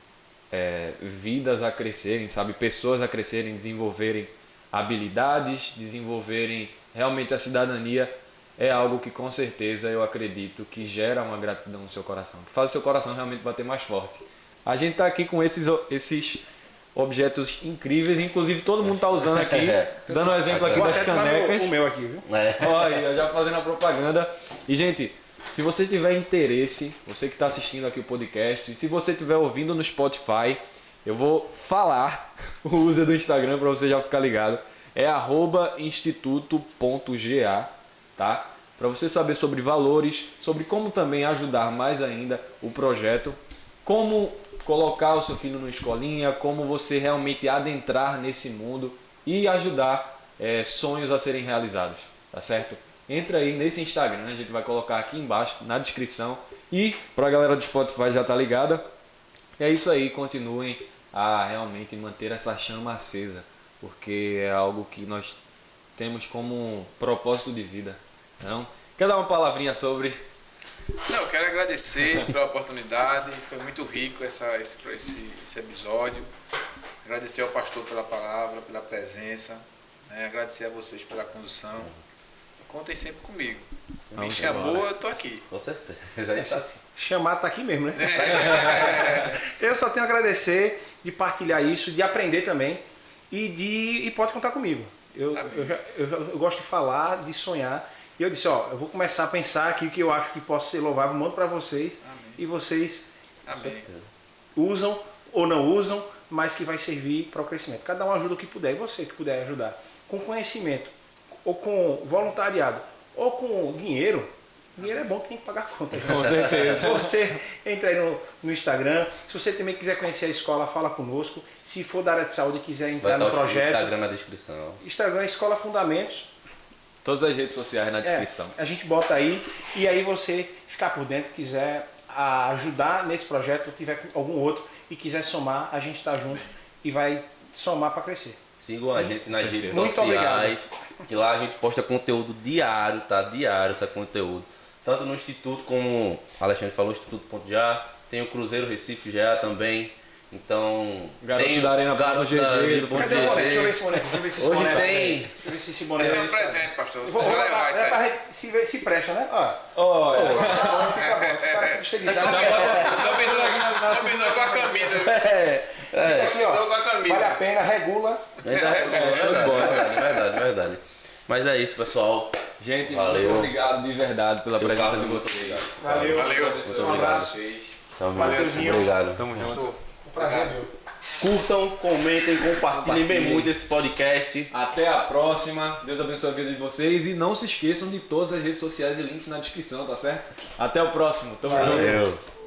vidas a crescerem, sabe? Pessoas a crescerem, desenvolverem habilidades, desenvolverem realmente a cidadania, é algo que com certeza eu acredito que gera uma gratidão no seu coração, que faz o seu coração realmente bater mais forte. A gente está aqui com esses objetos incríveis, inclusive todo mundo está usando aqui, dando um exemplo aqui das canecas. O meu aqui, viu? Olha, já fazendo a propaganda. E gente, se você tiver interesse, você que está assistindo aqui o podcast, se você estiver ouvindo no Spotify, eu vou falar o user do Instagram para você já ficar ligado. É @instituto.ga, tá? Para você saber sobre valores, sobre como também ajudar mais ainda o projeto, como colocar o seu filho numa escolinha, como você realmente adentrar nesse mundo e ajudar sonhos a serem realizados, tá certo? Entra aí nesse Instagram, a gente vai colocar aqui embaixo na descrição, e para a galera do Spotify já tá ligada. É isso aí, continuem a realmente manter essa chama acesa, porque é algo que nós temos como propósito de vida. Então, quer dar uma palavrinha sobre? Não, eu quero agradecer pela oportunidade, foi muito rico esse episódio. Agradecer ao pastor pela palavra, pela presença, né? Agradecer a vocês pela condução. Contem sempre comigo. Me chamou, eu tô aqui. Com certeza. Chamar tá aqui mesmo, né? Eu só tenho a agradecer de partilhar isso, de aprender também e pode contar comigo. Eu gosto de falar, de sonhar. E eu disse, eu vou começar a pensar aqui o que eu acho que possa ser louvável, mando para vocês. Amém. E vocês usam ou não usam, mas que vai servir para o crescimento. Cada um ajuda o que puder, e você que puder ajudar com conhecimento, ou com voluntariado, ou com dinheiro. Dinheiro é bom que tem que pagar a conta. Com certeza. Você entra aí no Instagram. Se você também quiser conhecer a escola, fala conosco. Se for da área de saúde e quiser entrar no projeto. Instagram na descrição. Instagram, Escola Fundamentos. Todas as redes sociais na descrição. A gente bota aí. E aí você ficar por dentro, quiser ajudar nesse projeto, ou tiver algum outro e quiser somar, a gente está junto e vai somar para crescer. Sigam a gente nas redes Muito sociais. Obrigado. Que lá a gente posta conteúdo diário, tá? Diário esse conteúdo. Tanto no Instituto, como o Alexandre falou, Instituto Ponto GA, tem o Cruzeiro Recife GA também. Então. Garoto da Arena Garoto GG, do Ponto Cadê o boné? Deixa eu ver esse boné. Hoje tem. Deixa eu ver se esse boné Esse é um presente, pastor. Você vai levar isso é aí. pra gente se presta, né? Fica bom, fica Combinou com a camisa. Aqui, ó. Com a camisa. Vale a pena, regula. Verdade. Mas é isso, pessoal. Gente, valeu. muito obrigado de verdade pela presença de vocês. Valeu. Muito obrigado. Valeuzinho. Obrigado. Tamo junto. Um prazer, meu. Curtam, comentem, compartilhem bem muito esse podcast. Até a próxima. Deus abençoe a vida de vocês. E não se esqueçam de todas as redes sociais e links na descrição, tá certo? Até o próximo. Tamo junto.